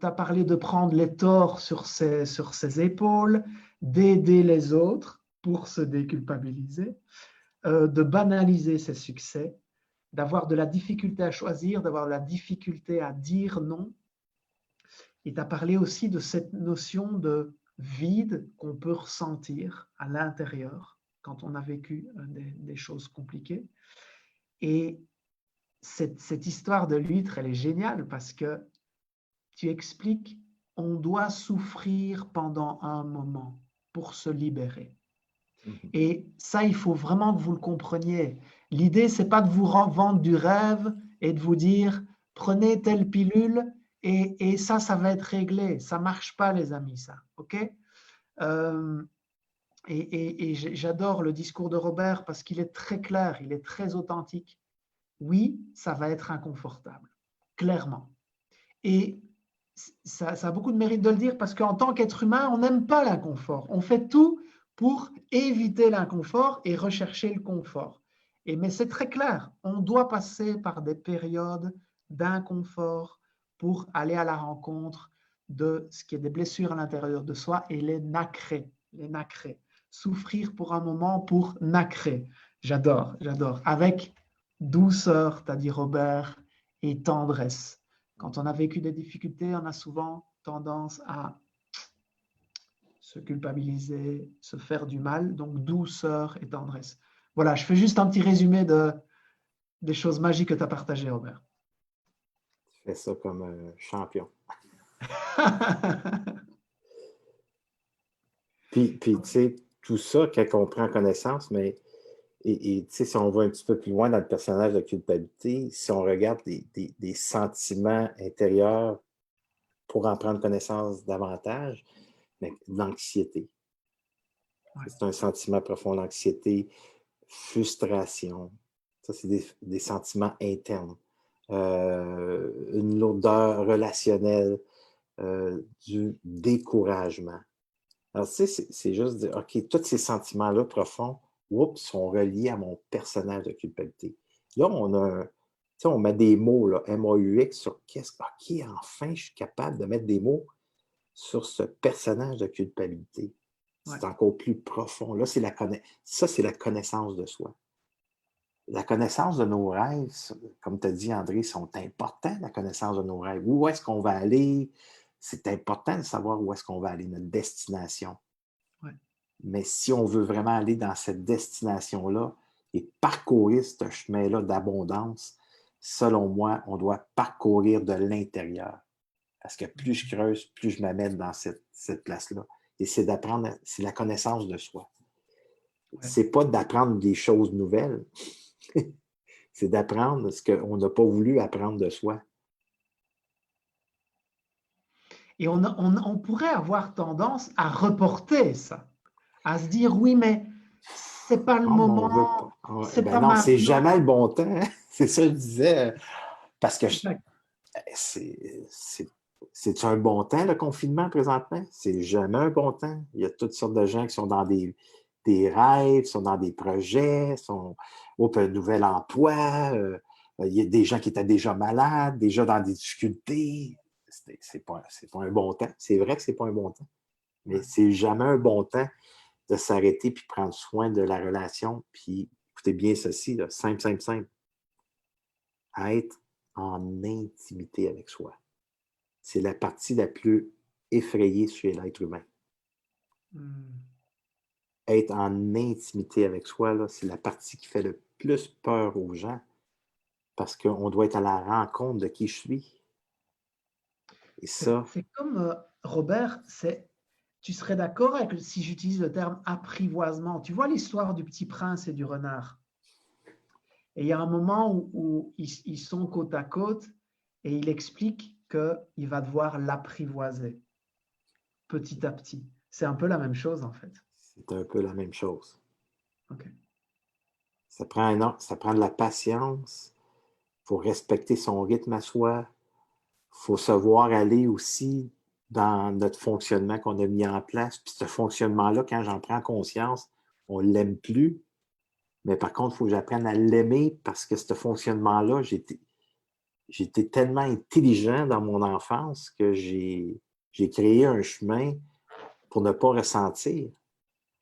as parlé de prendre les torts sur ses épaules, d'aider les autres pour se déculpabiliser, de banaliser ses succès, d'avoir de la difficulté à choisir, d'avoir de la difficulté à dire non. Et tu as parlé aussi de cette notion de vide qu'on peut ressentir à l'intérieur quand on a vécu des choses compliquées. Et cette histoire de l'huître, elle est géniale parce que tu expliques on doit souffrir pendant un moment pour se libérer. Et ça, il faut vraiment que vous le compreniez. L'idée, ce n'est pas de vous vendre du rêve et de vous dire prenez telle pilule et ça va être réglé. Ça ne marche pas, les amis, ça. OK? Et j'adore le discours de Robert parce qu'il est très clair, il est très authentique. Oui, ça va être inconfortable, clairement. Et ça a beaucoup de mérite de le dire parce qu'en tant qu'être humain, on n'aime pas l'inconfort. On fait tout pour éviter l'inconfort et rechercher le confort. Mais c'est très clair, on doit passer par des périodes d'inconfort pour aller à la rencontre de ce qui est des blessures à l'intérieur de soi et les nacrer. Souffrir pour un moment pour nacrer. J'adore. Avec douceur, t'as dit Robert, et tendresse. Quand on a vécu des difficultés, on a souvent tendance à se culpabiliser, se faire du mal, donc douceur et tendresse. Voilà, je fais juste un petit résumé des choses magiques que tu as partagées, Robert. Tu fais ça comme un champion. Puis tu sais, tout ça, quand on prend connaissance, mais tu sais, si on va un petit peu plus loin dans le personnage de la culpabilité, si on regarde des sentiments intérieurs pour en prendre connaissance davantage, mais l'anxiété. Ouais. C'est un sentiment profond, l'anxiété, frustration. Ça, c'est des sentiments internes. Une lourdeur relationnelle, du découragement. Alors, tu sais, c'est juste dire, OK, tous ces sentiments-là profonds, oups, sont reliés à mon personnage de culpabilité. Là, on met des mots, là, M-A-U-X, sur OK, enfin, je suis capable de mettre des mots sur ce personnage de culpabilité. Ouais. C'est encore plus profond. Là, ça, c'est la connaissance de soi. La connaissance de nos rêves, comme tu as dit, André, sont importants, la connaissance de nos rêves. Où est-ce qu'on va aller? C'est important de savoir où est-ce qu'on va aller, notre destination. Ouais. Mais si on veut vraiment aller dans cette destination-là et parcourir ce chemin-là d'abondance, selon moi, on doit parcourir de l'intérieur. Parce que plus je creuse, plus je m'amène dans cette place-là. Et c'est d'apprendre, c'est la connaissance de soi. Ouais. C'est pas d'apprendre des choses nouvelles, c'est d'apprendre ce qu'on n'a pas voulu apprendre de soi. Et on pourrait avoir tendance à reporter ça, à se dire oui, mais c'est pas le Oh, mais on veut pas. moment, c'est Ben pas non, c'est maintenant. jamais le bon temps. C'est ça que je disais. Parce que Exact. c'est un bon temps, le confinement, présentement? C'est jamais un bon temps. Il y a toutes sortes de gens qui sont dans des rêves, sont dans des projets, sont un nouvel emploi. Il y a des gens qui étaient déjà malades, déjà dans des difficultés. C'est pas un bon temps. C'est vrai que c'est pas un bon temps. Mais Ouais. c'est jamais un bon temps de s'arrêter puis prendre soin de la relation. Puis écoutez bien ceci, là, simple, simple, simple. Être en intimité avec soi. C'est la partie la plus effrayée chez l'être humain. Hmm. Être en intimité avec soi, là, c'est la partie qui fait le plus peur aux gens parce qu'on doit être à la rencontre de qui je suis. Et ça, C'est comme, Robert, tu serais d'accord avec si j'utilise le terme apprivoisement. Tu vois l'histoire du Petit Prince et du renard. Et il y a un moment où ils sont côte à côte et il explique qu'il va devoir l'apprivoiser petit à petit. C'est un peu la même chose en fait. c'est un peu la même chose. Ok. Ça prend de la patience. Il faut respecter son rythme à soi. Il faut savoir aller aussi dans notre fonctionnement qu'on a mis en place. Puis ce fonctionnement-là, quand j'en prends conscience, on ne l'aime plus. Mais par contre, il faut que j'apprenne à l'aimer parce que ce fonctionnement-là, j'étais tellement intelligent dans mon enfance que j'ai créé un chemin pour ne pas ressentir.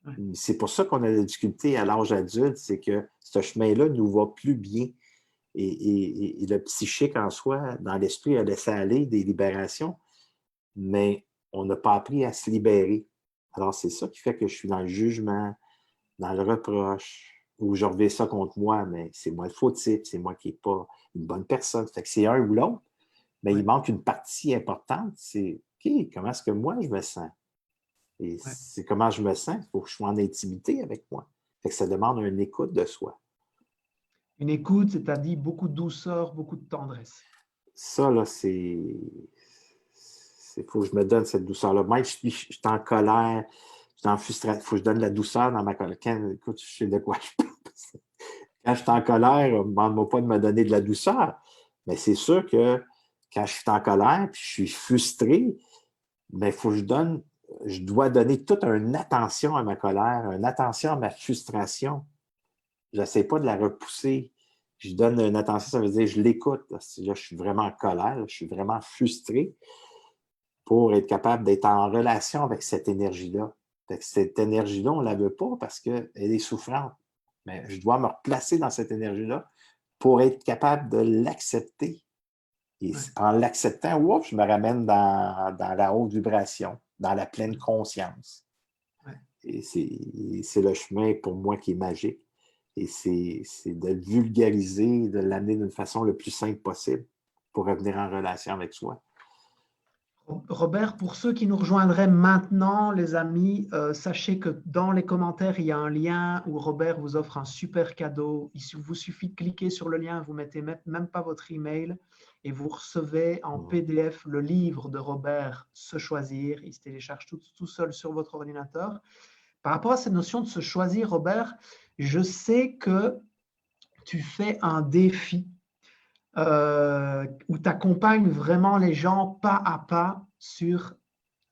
Ouais. C'est pour ça qu'on a la difficulté à l'âge adulte, c'est que ce chemin-là ne nous va plus bien. Et le psychique en soi, dans l'esprit, a laissé aller des libérations, mais on n'a pas appris à se libérer. Alors, c'est ça qui fait que je suis dans le jugement, dans le reproche, où je reviens ça contre moi, mais c'est moi le fautif, c'est moi qui n'ai pas une bonne personne. Fait que c'est un ou l'autre, mais il Ouais. manque une partie importante, c'est OK, comment est-ce que moi je me sens? Et Ouais. c'est comment je me sens, il faut que je sois en intimité avec moi. Fait que ça demande une écoute de soi. Une écoute, c'est-à-dire beaucoup de douceur, beaucoup de tendresse. Ça, là, il faut que je me donne cette douceur-là. Même si je suis en colère, je suis en frustration, il faut que je donne de la douceur dans ma colère. Écoute, je sais de quoi je parle. Quand je suis en colère, ne demande-moi pas de me donner de la douceur. Mais c'est sûr que quand je suis en colère, puis je suis frustré, mais il faut que je dois donner toute une attention à ma colère, une attention à ma frustration. Je n'essaie pas de la repousser. Je donne une attention, ça veut dire je l'écoute. Là, je suis vraiment en colère, je suis vraiment frustré pour être capable d'être en relation avec cette énergie-là. Cette énergie-là, on ne la veut pas parce qu'elle est souffrante. Mais je dois me replacer dans cette énergie-là pour être capable de l'accepter. Et Ouais. en l'acceptant, ouf, je me ramène dans la haute vibration, dans la pleine Ouais. conscience. Ouais. Et c'est le chemin pour moi qui est magique. Et c'est de le vulgariser, de l'amener d'une façon le plus simple possible pour revenir en relation avec soi. Robert, pour ceux qui nous rejoindraient maintenant, les amis, sachez que dans les commentaires, il y a un lien où Robert vous offre un super cadeau. Il vous suffit de cliquer sur le lien, vous mettez même pas votre email et vous recevez en PDF le livre de Robert, Se choisir. Il se télécharge tout seul sur votre ordinateur. Par rapport à cette notion de se choisir, Robert, je sais que tu fais un défi où tu accompagnes vraiment les gens pas à pas sur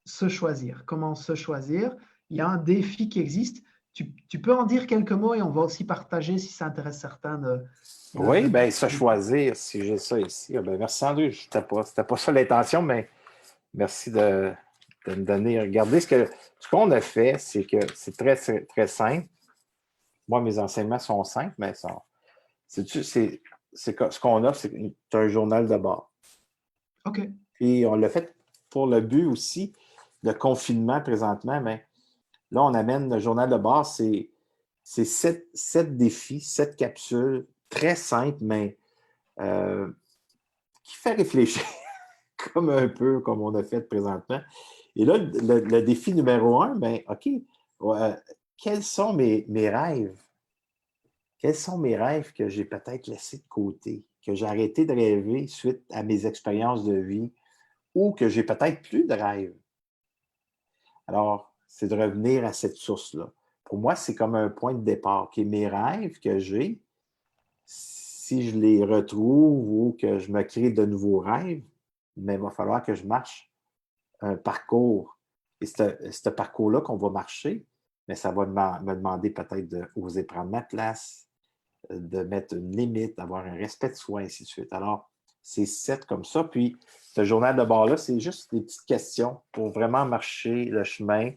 se choisir. Comment se choisir? Il y a un défi qui existe. Tu peux en dire quelques mots et on va aussi partager si ça intéresse certains Oui, bien, ça choisir, si j'ai ça ici. Ah, ben, merci André, c'était pas ça l'intention, mais merci de me donner. Regardez, ce qu'on a fait, c'est que c'est très, très simple. Moi, mes enseignements sont simples, mais ce qu'on a, c'est un journal de bord. OK. Puis on l'a fait pour le but aussi de confinement présentement, mais là, on amène le journal de bord, c'est 7 défis, 7 capsules, très simples, mais qui fait réfléchir, comme un peu comme on a fait présentement. Et là, le défi numéro 1, ben, OK, quels sont mes rêves? Quels sont mes rêves que j'ai peut-être laissés de côté, que j'ai arrêté de rêver suite à mes expériences de vie ou que j'ai peut-être plus de rêves? Alors, c'est de revenir à cette source-là. Pour moi, c'est comme un point de départ. Okay, mes rêves que j'ai, si je les retrouve ou que je me crée de nouveaux rêves, mais il va falloir que je marche un parcours. Et ce parcours-là qu'on va marcher, mais ça va me demander peut-être d'oser prendre ma place, de mettre une limite, d'avoir un respect de soi, ainsi de suite. Alors, c'est 7 comme ça. Puis, ce journal de bord-là, c'est juste des petites questions pour vraiment marcher le chemin,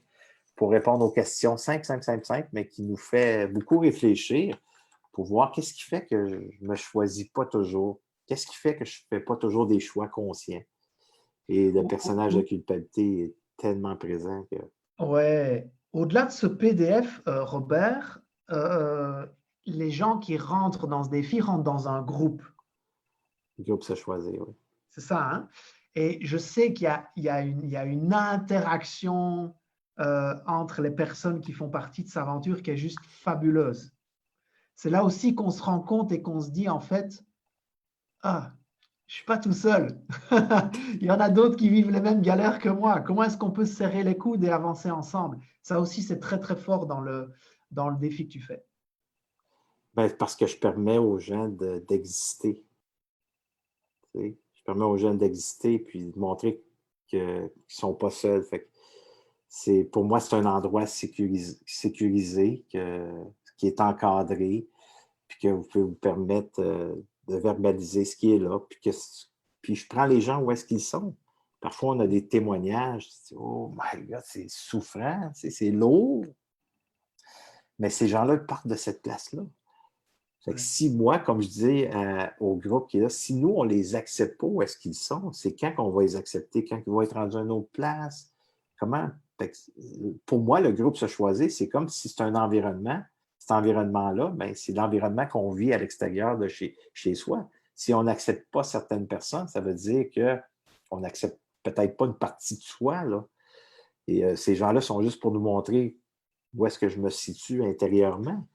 pour répondre aux questions simples, simples, simples, simples, mais qui nous fait beaucoup réfléchir pour voir qu'est-ce qui fait que je ne me choisis pas toujours, qu'est-ce qui fait que je ne fais pas toujours des choix conscients. Et le personnage de culpabilité est tellement présent que... Ouais. Au-delà de ce PDF, Robert, les gens qui rentrent dans ce défi rentrent dans un groupe. Le groupe se choisit, oui. C'est ça, hein? Et je sais qu'il y a une interaction entre les personnes qui font partie de cette aventure qui est juste fabuleuse. C'est là aussi qu'on se rend compte et qu'on se dit, en fait, ah, je ne suis pas tout seul. Il y en a d'autres qui vivent les mêmes galères que moi. Comment est-ce qu'on peut se serrer les coudes et avancer ensemble? Ça aussi, c'est très, très fort dans le défi que tu fais. Ben, parce que je permets aux gens d'exister. Je permets aux gens d'exister puis de montrer qu'ils ne sont pas seuls. Fait que pour moi, c'est un endroit sécurisé qui est encadré, puis que vous pouvez vous permettre de verbaliser ce qui est là, puis je prends les gens où est-ce qu'ils sont. Parfois, on a des témoignages, oh my God, c'est souffrant, c'est lourd. Mais ces gens-là partent de cette place-là. Fait que si moi, comme je dis au groupe qui est là, si nous, on ne les accepte pas où est-ce qu'ils sont, c'est quand qu'on va les accepter, quand ils vont être rendus à une autre place. Comment? Pour moi, le groupe se choisit, c'est comme si c'est un environnement. Cet environnement-là, ben, c'est l'environnement qu'on vit à l'extérieur de chez soi. Si on n'accepte pas certaines personnes, ça veut dire qu'on n'accepte peut-être pas une partie de soi, là. Et ces gens-là sont juste pour nous montrer où est-ce que je me situe intérieurement.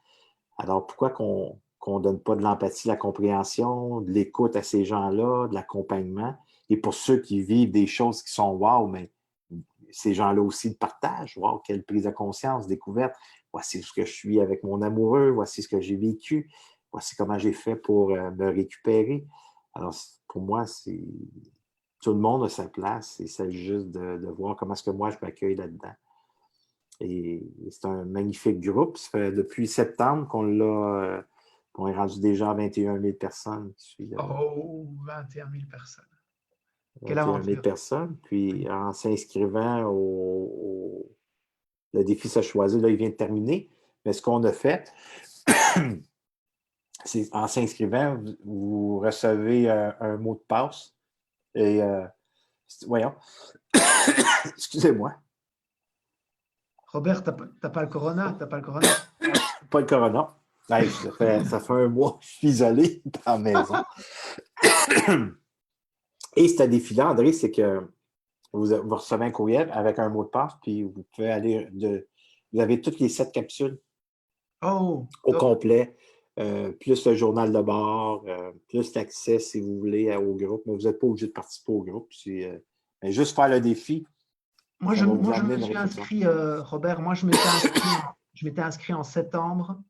Alors, pourquoi qu'on ne donne pas de l'empathie, de la compréhension, de l'écoute à ces gens-là, de l'accompagnement? Et pour ceux qui vivent des choses qui sont wow, mais ces gens-là aussi le partagent. Wow, quelle prise de conscience, découverte. Voici ce que je suis avec mon amoureux, voici ce que j'ai vécu, voici comment j'ai fait pour me récupérer. Alors, pour moi, tout le monde a sa place. Il s'agit juste de voir comment est-ce que moi je m'accueille là-dedans. Et c'est un magnifique groupe. Ça fait depuis septembre qu'on est rendu déjà à 21 000 personnes qui suivent. Oh, 21 000 personnes. Quelle 21 000 aventure. personnes. Puis en s'inscrivant le défi se choisir, là, il vient de terminer. Mais ce qu'on a fait, c'est en s'inscrivant, vous recevez un mot de passe. Et voyons. Excusez-moi. Robert, t'as pas le corona? T'as pas le corona? Pas le corona. Hey, ça fait un mois que je suis isolé dans la maison. Et ce défi-là, André, c'est que vous recevez un courriel avec un mot de passe, puis vous pouvez aller vous avez toutes les 7 capsules Oh, au top. complet, plus le journal de bord, plus l'accès, si vous voulez, au groupe. Mais vous n'êtes pas obligé de participer au groupe. Mais juste faire le défi, ça va vous Je amener me une suis réflexion. inscrit, Robert, je m'étais inscrit en septembre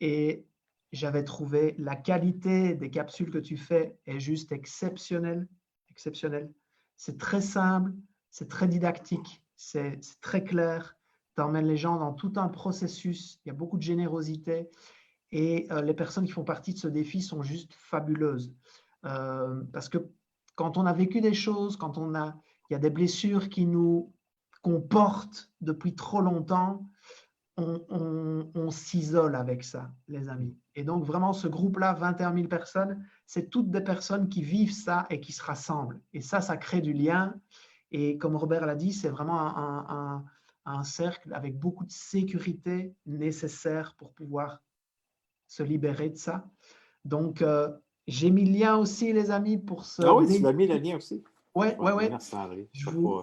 et j'avais trouvé la qualité des capsules que tu fais est juste exceptionnelle. Exceptionnelle. C'est très simple, c'est très didactique, c'est très clair. tu emmènes les gens dans tout un processus. Il y a beaucoup de générosité. Et les personnes qui font partie de ce défi sont juste fabuleuses. Parce que quand on a vécu des choses, il y a des blessures qu'on porte depuis trop longtemps, on s'isole avec ça, les amis. Et donc, vraiment, ce groupe-là, 21 000 personnes, c'est toutes des personnes qui vivent ça et qui se rassemblent. Et ça crée du lien. Et comme Robert l'a dit, c'est vraiment un cercle avec beaucoup de sécurité nécessaire pour pouvoir se libérer de ça. Donc, j'ai mis le lien aussi, les amis, pour Ah ce oui, tu défi. l'as mis le lien aussi. Ouais, ouais, ouais. Merci, André. Je vous...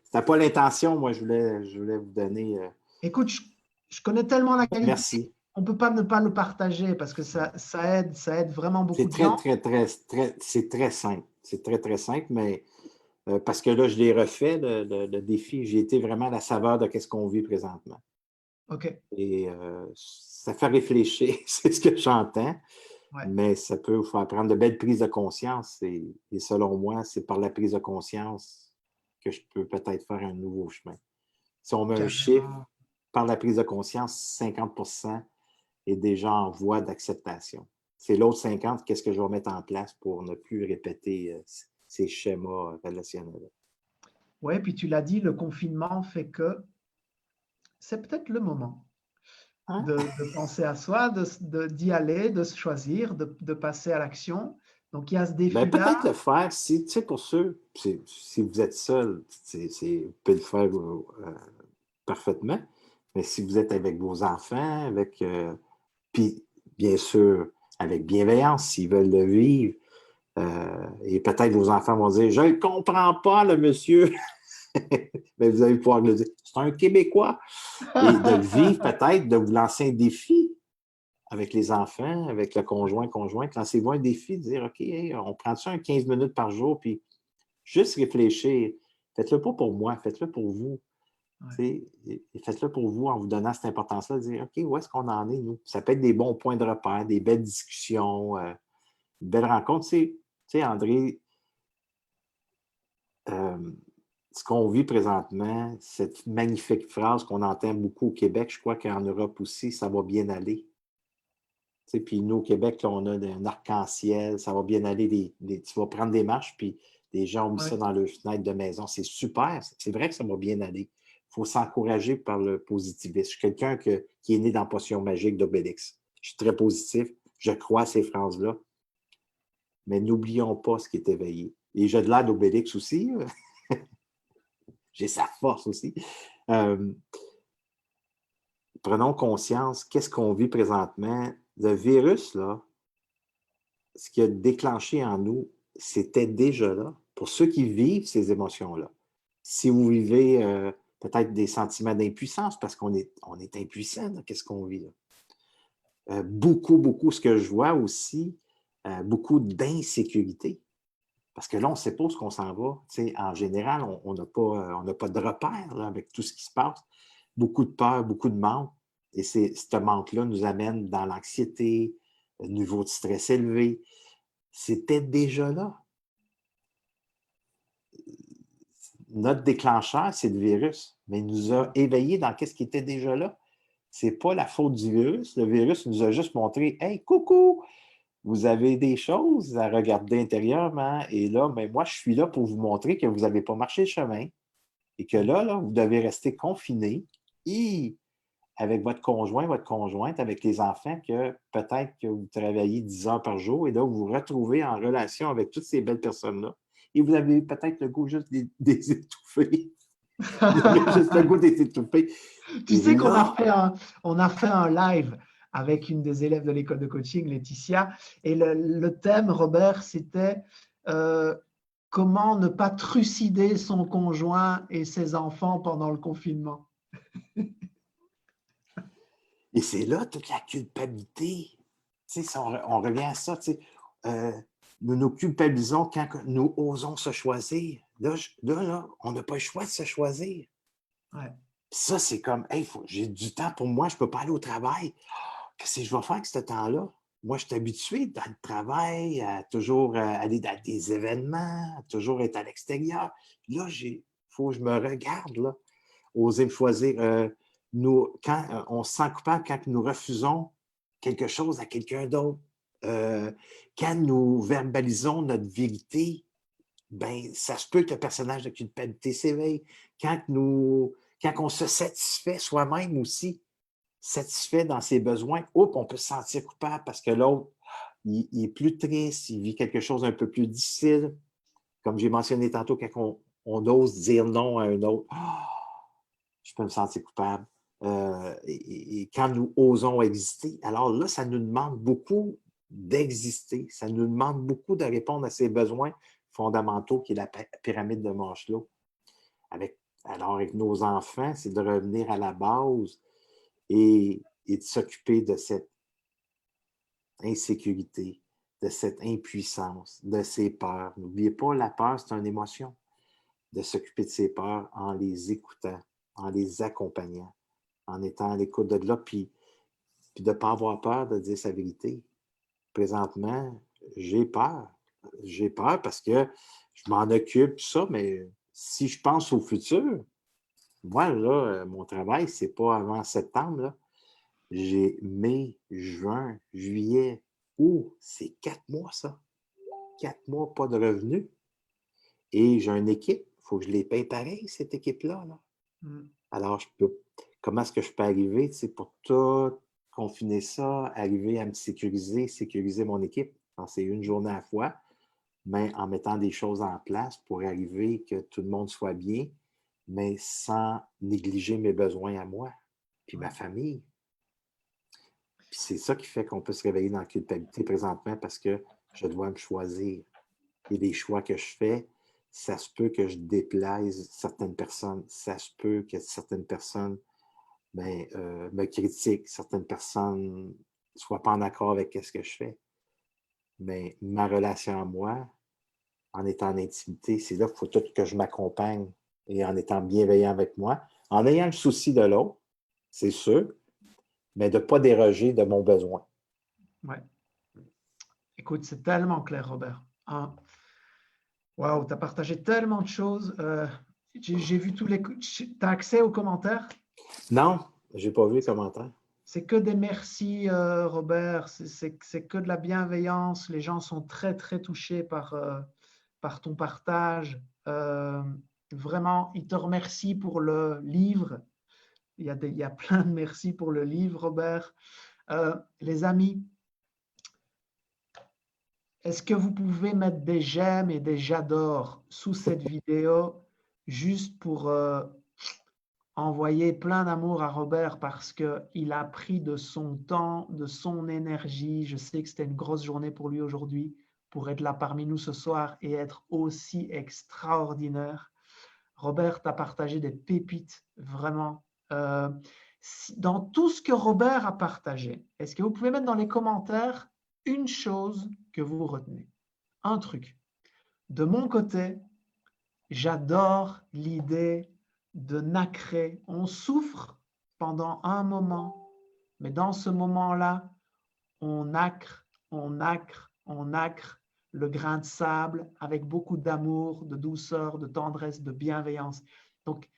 C'était pas l'intention, moi, je voulais vous donner. Écoute, je connais tellement la qualité, Merci. on ne peut pas ne pas le partager parce que ça aide vraiment beaucoup C'est de gens. c'est très simple. C'est très, très simple, mais parce que là, je l'ai refait, le défi. J'ai été vraiment à la saveur de ce qu'on vit présentement. OK. Et ça fait réfléchir, c'est ce que j'entends, Ouais. mais ça peut vous faire prendre de belles prises de conscience. Et selon moi, c'est par la prise de conscience que je peux peut-être faire un nouveau chemin. Si on met un chiffre, Carrément. par la prise de conscience, 50% est déjà en voie d'acceptation. C'est l'autre 50, qu'est-ce que je vais mettre en place pour ne plus répéter ces schémas relationnels. Ouais, puis tu l'as dit, le confinement fait que c'est peut-être le moment Hein? de penser à soi, d'y aller, de se choisir, de passer à l'action. Donc, il y a ce Ben, défi-là. peut-être le faire, si, tu sais, pour ceux, si vous êtes seul, vous pouvez le faire parfaitement, mais si vous êtes avec vos enfants, puis bien sûr, avec bienveillance, s'ils veulent le vivre, et peut-être vos enfants vont dire, je ne comprends pas, le monsieur. Mais vous allez pouvoir le dire, c'est un Québécois. Et de le vivre peut-être, de vous lancer un défi avec les enfants, avec le conjointe, lancez-vous un défi de dire, OK, hey, on prend ça un 15 minutes par jour, puis juste réfléchir. Faites-le pas pour moi, faites-le pour vous. Ouais. Et faites-le pour vous en vous donnant cette importance-là, de dire, OK, où est-ce qu'on en est, nous? Ça peut être des bons points de repère, des belles discussions, une belle rencontre. Tu sais, André, ce qu'on vit présentement, cette magnifique phrase qu'on entend beaucoup au Québec, je crois qu'en Europe aussi, ça va bien aller. Tu sais, puis nous, au Québec, là, on a un arc-en-ciel, ça va bien aller. Tu vas prendre des marches, puis les gens ont mis Ouais. ça dans leur fenêtre de maison. C'est super. C'est vrai que ça va bien aller. Il faut s'encourager par le positivisme. Je suis quelqu'un qui est né dans Potion magique d'Obélix. Je suis très positif. Je crois à ces phrases-là. Mais n'oublions pas ce qui est éveillé. Et j'ai de l'air d'Obélix aussi. J'ai sa force aussi. Prenons conscience, qu'est-ce qu'on vit présentement? Le virus, là, ce qui a déclenché en nous, c'était déjà là. Pour ceux qui vivent ces émotions-là. Si vous vivez peut-être des sentiments d'impuissance, parce qu'on est impuissant dans qu'est-ce qu'on vit là. Beaucoup, ce que je vois aussi, beaucoup d'insécurité. Parce que là, on ne sait pas où on s'en va. T'sais, en général, on n'a pas de repère là, avec tout ce qui se passe. Beaucoup de peur, beaucoup de manque. Et ce manque-là nous amène dans l'anxiété, le niveau de stress élevé. C'était déjà là. Notre déclencheur, c'est le virus, mais il nous a éveillés dans ce qui était déjà là. Ce n'est pas la faute du virus. Le virus nous a juste montré, hey, coucou, vous avez des choses à regarder intérieurement. Et là, ben, moi, je suis là pour vous montrer que vous n'avez pas marché le chemin et que là, vous devez rester confiné avec votre conjoint, votre conjointe, avec les enfants, que peut-être que vous travaillez 10 heures par jour et là, vous vous retrouvez en relation avec toutes ces belles personnes-là. Et vous avez peut-être le goût juste des étouffer. Vous avez juste le goût des étouffer. Tu Et sais qu'on là, on a fait un live avec une des élèves de l'école de coaching, Laetitia, et le thème, Robert, c'était comment ne pas trucider son conjoint et ses enfants pendant le confinement. et c'est là toute la culpabilité. Tu sais, on revient à ça, tu sais, nous nous culpabilisons quand nous osons se choisir. Là, on n'a pas le choix de se choisir. Ouais. Ça, c'est comme, hey, j'ai du temps pour moi, je ne peux pas aller au travail. Qu'est-ce que je vais faire avec ce temps-là? Moi, je suis habitué dans le travail, à toujours aller dans des événements, à toujours être à l'extérieur. Là, il faut que je me regarde, là, oser me choisir. quand on se sent coupable, quand nous refusons quelque chose à quelqu'un d'autre, quand nous verbalisons notre vérité, ben, ça se peut que le personnage de culpabilité s'éveille. Quand on se satisfait soi-même aussi, satisfait dans ses besoins, on peut se sentir coupable parce que l'autre, il est plus triste, il vit quelque chose un peu plus difficile. Comme j'ai mentionné tantôt, quand on ose dire non à un autre, je peux me sentir coupable. Et quand nous osons exister, alors là, ça nous demande beaucoup d'exister. Ça nous demande beaucoup de répondre à ces besoins fondamentaux qui est la pyramide de Maslow. Alors, avec nos enfants, c'est de revenir à la base et de s'occuper de cette insécurité, de cette impuissance, de ces peurs. N'oubliez pas, la peur, c'est une émotion. De s'occuper de ces peurs en les écoutant, en les accompagnant, en étant à l'écoute de là, puis de ne pas avoir peur de dire sa vérité. Présentement, j'ai peur. J'ai peur parce que je m'en occupe, ça, mais si je pense au futur, moi, là, mon travail, c'est pas avant septembre, là. J'ai mai, juin, juillet, août, c'est 4 mois, ça. 4 mois, pas de revenus. Et j'ai une équipe, il faut que je les paye pareil, cette équipe-là. Là. Mm. Alors, comment est-ce que je peux arriver, pour tout confiner ça, arriver à me sécuriser mon équipe? C'est une journée à la fois, mais en mettant des choses en place pour arriver que tout le monde soit bien, mais sans négliger mes besoins à moi, puis ma famille. Puis c'est ça qui fait qu'on peut se réveiller dans la culpabilité présentement parce que je dois me choisir. Et les choix que je fais, ça se peut que je déplaise certaines personnes. Ça se peut que certaines personnes me critiquent. Certaines personnes ne soient pas en accord avec ce que je fais. Mais ma relation à moi, en étant en intimité, c'est là qu'il faut tout que je m'accompagne et en étant bienveillant avec moi, en ayant le souci de l'autre, c'est sûr, mais de ne pas déroger de mon besoin. Ouais. Écoute, c'est tellement clair, Robert. Waouh, tu as partagé tellement de choses. J'ai vu tous les... Tu as accès aux commentaires? Non, je n'ai pas vu les commentaires. C'est que des merci, Robert. C'est que de la bienveillance. Les gens sont très, très touchés par ton partage. Vraiment, ils te remercient pour le livre. Il y a plein de merci pour le livre, Robert. Les amis, est-ce que vous pouvez mettre des j'aime et des j'adore sous cette vidéo juste pour envoyer plein d'amour à Robert parce qu'il a pris de son temps, de son énergie. Je sais que c'était une grosse journée pour lui aujourd'hui, pour être là parmi nous ce soir et être aussi extraordinaire. Robert t'a partagé des pépites, vraiment. Dans tout ce que Robert a partagé, est-ce que vous pouvez mettre dans les commentaires une chose que vous retenez? Un truc. De mon côté, j'adore l'idée de nacrer. On souffre pendant un moment, mais dans ce moment-là, on nacre, on nacre, on nacre le grain de sable avec beaucoup d'amour, de douceur, de tendresse, de bienveillance. Donc,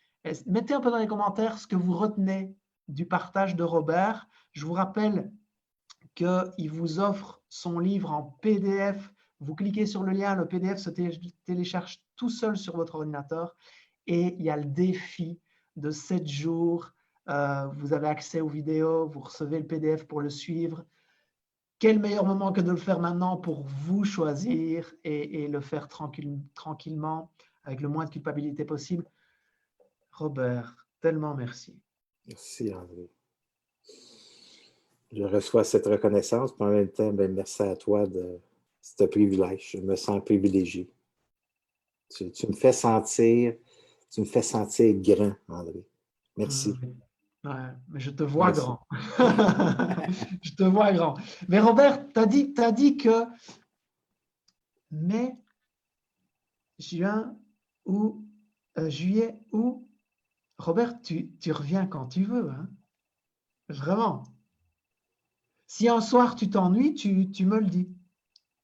mettez un peu dans les commentaires ce que vous retenez du partage de Robert. Je vous rappelle qu'il vous offre son livre en PDF. Vous cliquez sur le lien, le PDF se télécharge tout seul sur votre ordinateur et il y a le défi de 7 jours. Vous avez accès aux vidéos, vous recevez le PDF pour le suivre. Quel meilleur moment que de le faire maintenant pour vous choisir et le faire tranquillement, avec le moins de culpabilité possible. Robert, tellement merci. Merci, André. Je reçois cette reconnaissance, mais en même temps, merci à toi de ce privilège. Je me sens privilégié. Tu me fais sentir grand, André. Merci. Ouais, mais je te vois grand. Je te vois grand. Mais Robert, tu as dit que mai, juin ou juillet ou Robert, tu reviens quand tu veux. Hein? Vraiment. Si un soir tu t'ennuies, tu me le dis.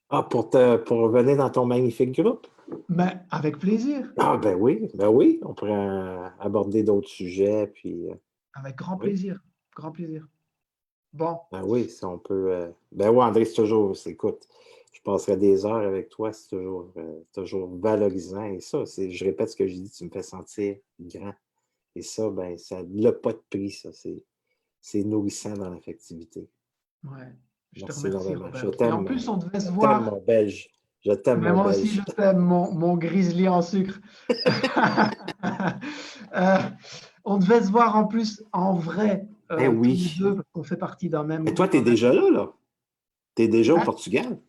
Ah, pour revenir dans ton magnifique groupe? Mais avec plaisir. Ah, ben oui, on pourrait aborder d'autres sujets, puis Avec grand Oui. plaisir. Grand plaisir. Bon, Ben oui, si on peut. Ben oui, André, écoute, je passerai des heures avec toi, c'est toujours valorisant. Et ça, je répète ce que je dis, tu me fais sentir grand. Et ça, ben, ça n'a pas de prix, ça. C'est nourrissant dans l'affectivité. ouais, je te Merci remercie, énormément. Robert. Et en plus, on devait Je se t'aime, voir. mon Belge. Je t'aime, Mais mon moi aussi, Belge. je t'aime, mon grizzly en sucre. Euh, on devait se voir en plus en vrai, Eh tous les deux, oui. parce qu'on fait partie d'un même Mais toi, groupe. tu es déjà là, là. Tu es déjà au Ben, Portugal.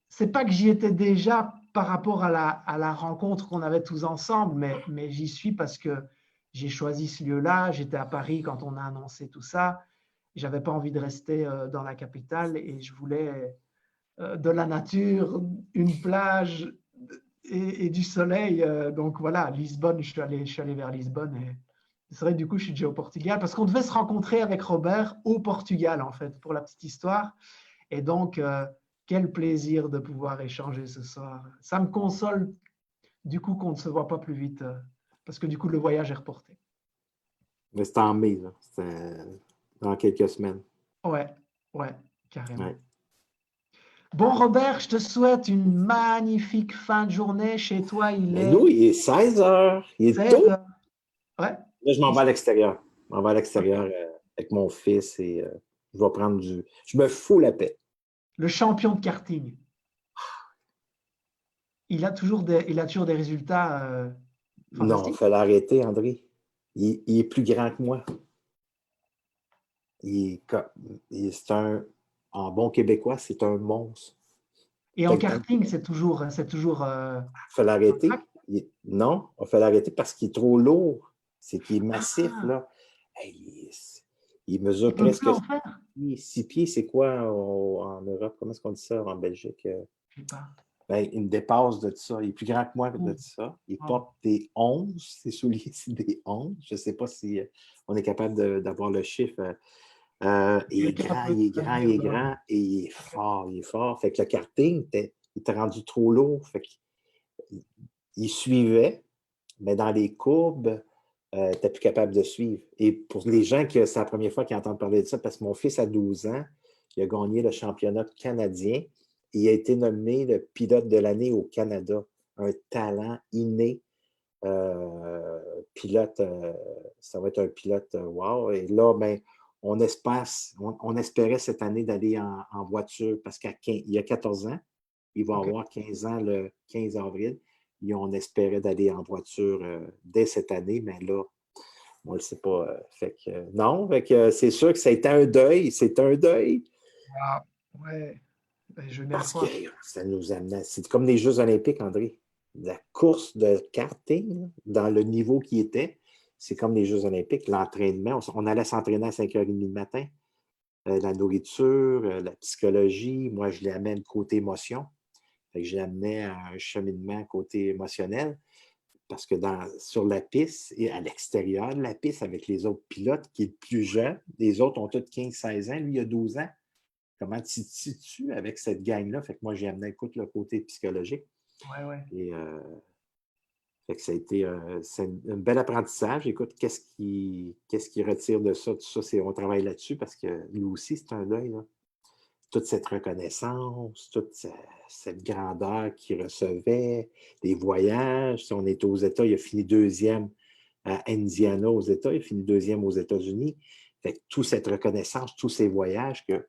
c'est pas que j'y étais déjà par rapport à la rencontre qu'on avait tous ensemble, mais j'y suis parce que j'ai choisi ce lieu-là. J'étais à Paris quand on a annoncé tout ça. J'avais pas envie de rester dans la capitale et je voulais de la nature, une plage et du soleil. Donc voilà, Lisbonne, je suis allé vers Lisbonne et c'est vrai, du coup, je suis déjà au Portugal parce qu'on devait se rencontrer avec Robert au Portugal, en fait, pour la petite histoire. Et donc, quel plaisir de pouvoir échanger ce soir. Ça me console, du coup, qu'on ne se voit pas plus vite parce que, du coup, le voyage est reporté. Mais c'est en mai, là. Dans quelques semaines. Ouais, ouais, carrément. Ouais. Bon, Robert, je te souhaite une magnifique fin de journée. Chez toi, il Mais nous, est il est 16 heures. Il est 16 tôt. heures. Ouais. Là, je m'en vais à Ici. l'extérieur. Je m'en vais à l'extérieur avec mon fils et je vais prendre du. Je me fous la paix. Le champion de karting. Il a toujours des résultats Non, il fantastiques. faut l'arrêter, André. Il est plus grand que moi. Il est, co- c'est en bon québécois, c'est un monstre. Et en Fait que karting, c'est toujours faut un l'arrêter. crack. Non, il faut l'arrêter parce qu'il est trop lourd. C'est qu'il est massif, Ah, là. Hey, il il mesure peut plus presque en faire. 6 pieds. C'est quoi en Europe? Comment est-ce qu'on dit ça en Belgique? Je sais pas. Ben, il me dépasse de ça. Il est plus grand que moi de Oh, ça. Il oh. porte des 11. Ses souliers, c'est des 11. Je ne sais pas si on est capable d'avoir le chiffre. Il est Quelqu'un grand, peut il est me grand, il dire est grand et il est fort, il est fort. Fait que le karting, il était rendu trop lourd. Fait qu'il suivait, mais dans les courbes, tu n'étais plus capable de suivre. Et pour les gens que c'est la première fois qu'ils entendent parler de ça, parce que mon fils a 12 ans, il a gagné le championnat canadien. Il a été nommé le pilote de l'année au Canada. Un talent inné. Pilote, ça va être un pilote wow. Et là, ben, on espérait cette année d'aller en voiture parce qu'il y a 14 ans, il va OK. avoir 15 ans le 15 avril. Et on espérait d'aller en voiture dès cette année, mais là, on ne le sait pas. Fait que, non, fait que, c'est sûr que ça a été un deuil. C'est un deuil Ah, ouais, ben, je veux bien le parce que croire. ça nous amenait. C'est comme les Jeux olympiques, André. La course de karting, dans le niveau qui était, c'est comme les Jeux olympiques. L'entraînement, on allait s'entraîner à 5h30 le matin. La nourriture, la psychologie. Moi, je l'amène côté émotion. Fait que je l'amenais à un cheminement côté émotionnel. Parce que sur la piste et à l'extérieur de la piste, avec les autres pilotes, qui est le plus jeune, les autres ont tous 15-16 ans, lui, il a 12 ans. Comment tu te situes avec cette gang-là? Fait que moi, j'ai amené, écoute, le côté psychologique. Ouais, ouais. Et fait que ça a été c'est un bel apprentissage. Écoute, qu'est-ce qui retire de ça? Tout ça, on travaille là-dessus parce que lui aussi, c'est un deuil, là. Toute cette reconnaissance, toute cette grandeur qu'il recevait, les voyages. Si on est aux États, il a fini deuxième à Indiana aux États, il a fini deuxième aux États-Unis. Fait que toute cette reconnaissance, tous ces voyages, il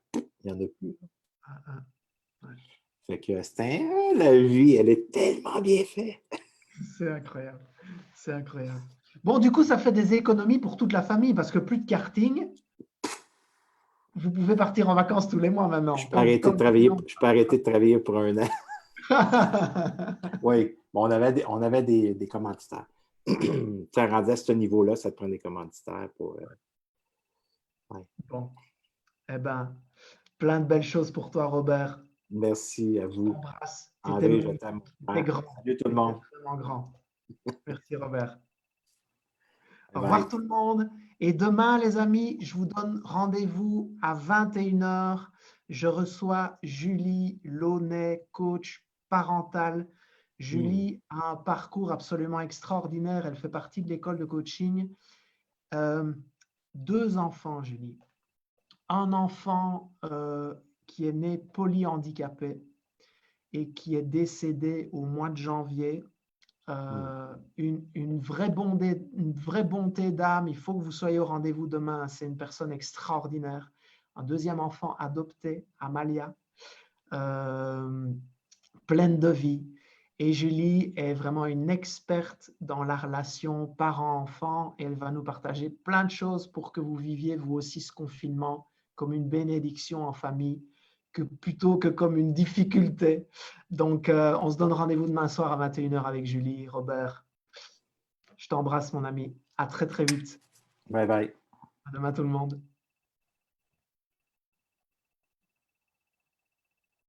n'y en a plus. Ah, ah, ouais. Fait que la vie, elle est tellement bien faite. C'est incroyable. C'est incroyable. Bon, du coup, ça fait des économies pour toute la famille parce que plus de karting, vous pouvez partir en vacances tous les mois maintenant, Je peux arrêter de comme travailler, sinon. je peux arrêter de travailler pour un an. Oui, bon, on avait des commanditaires. Ça rendait à ce niveau-là, ça te prend des commanditaires pour. Ouais. Bon, eh ben, plein de belles choses pour toi, Robert. Merci à Je vous. t'embrasse. Tu étais André, je magnifique, t'aime. tu étais Hein? grand, Salut tout tu le étais monde. vraiment grand. Merci, Robert. Bye Au revoir bye. tout le monde. Et demain, les amis, je vous donne rendez-vous à 21h. Je reçois Julie Launay, coach parental. Hmm. Julie a un parcours absolument extraordinaire. Elle fait partie de l'école de coaching. Euh, 2 enfants, Julie. Un enfant qui est né polyhandicapé et qui est décédé au mois de janvier. Une vraie bonté d'âme. Il faut que vous soyez au rendez-vous demain. C'est une personne extraordinaire. Un 2e enfant adopté, Amalia, pleine de vie. Et Julie est vraiment une experte dans la relation parent-enfant. Elle va nous partager plein de choses pour que vous viviez vous aussi ce confinement comme une bénédiction en famille, plutôt que comme une difficulté. Donc, on se donne rendez-vous demain soir à 21h avec Julie, Robert. Je t'embrasse, mon ami. À très, très vite. Bye bye. À demain, tout le monde.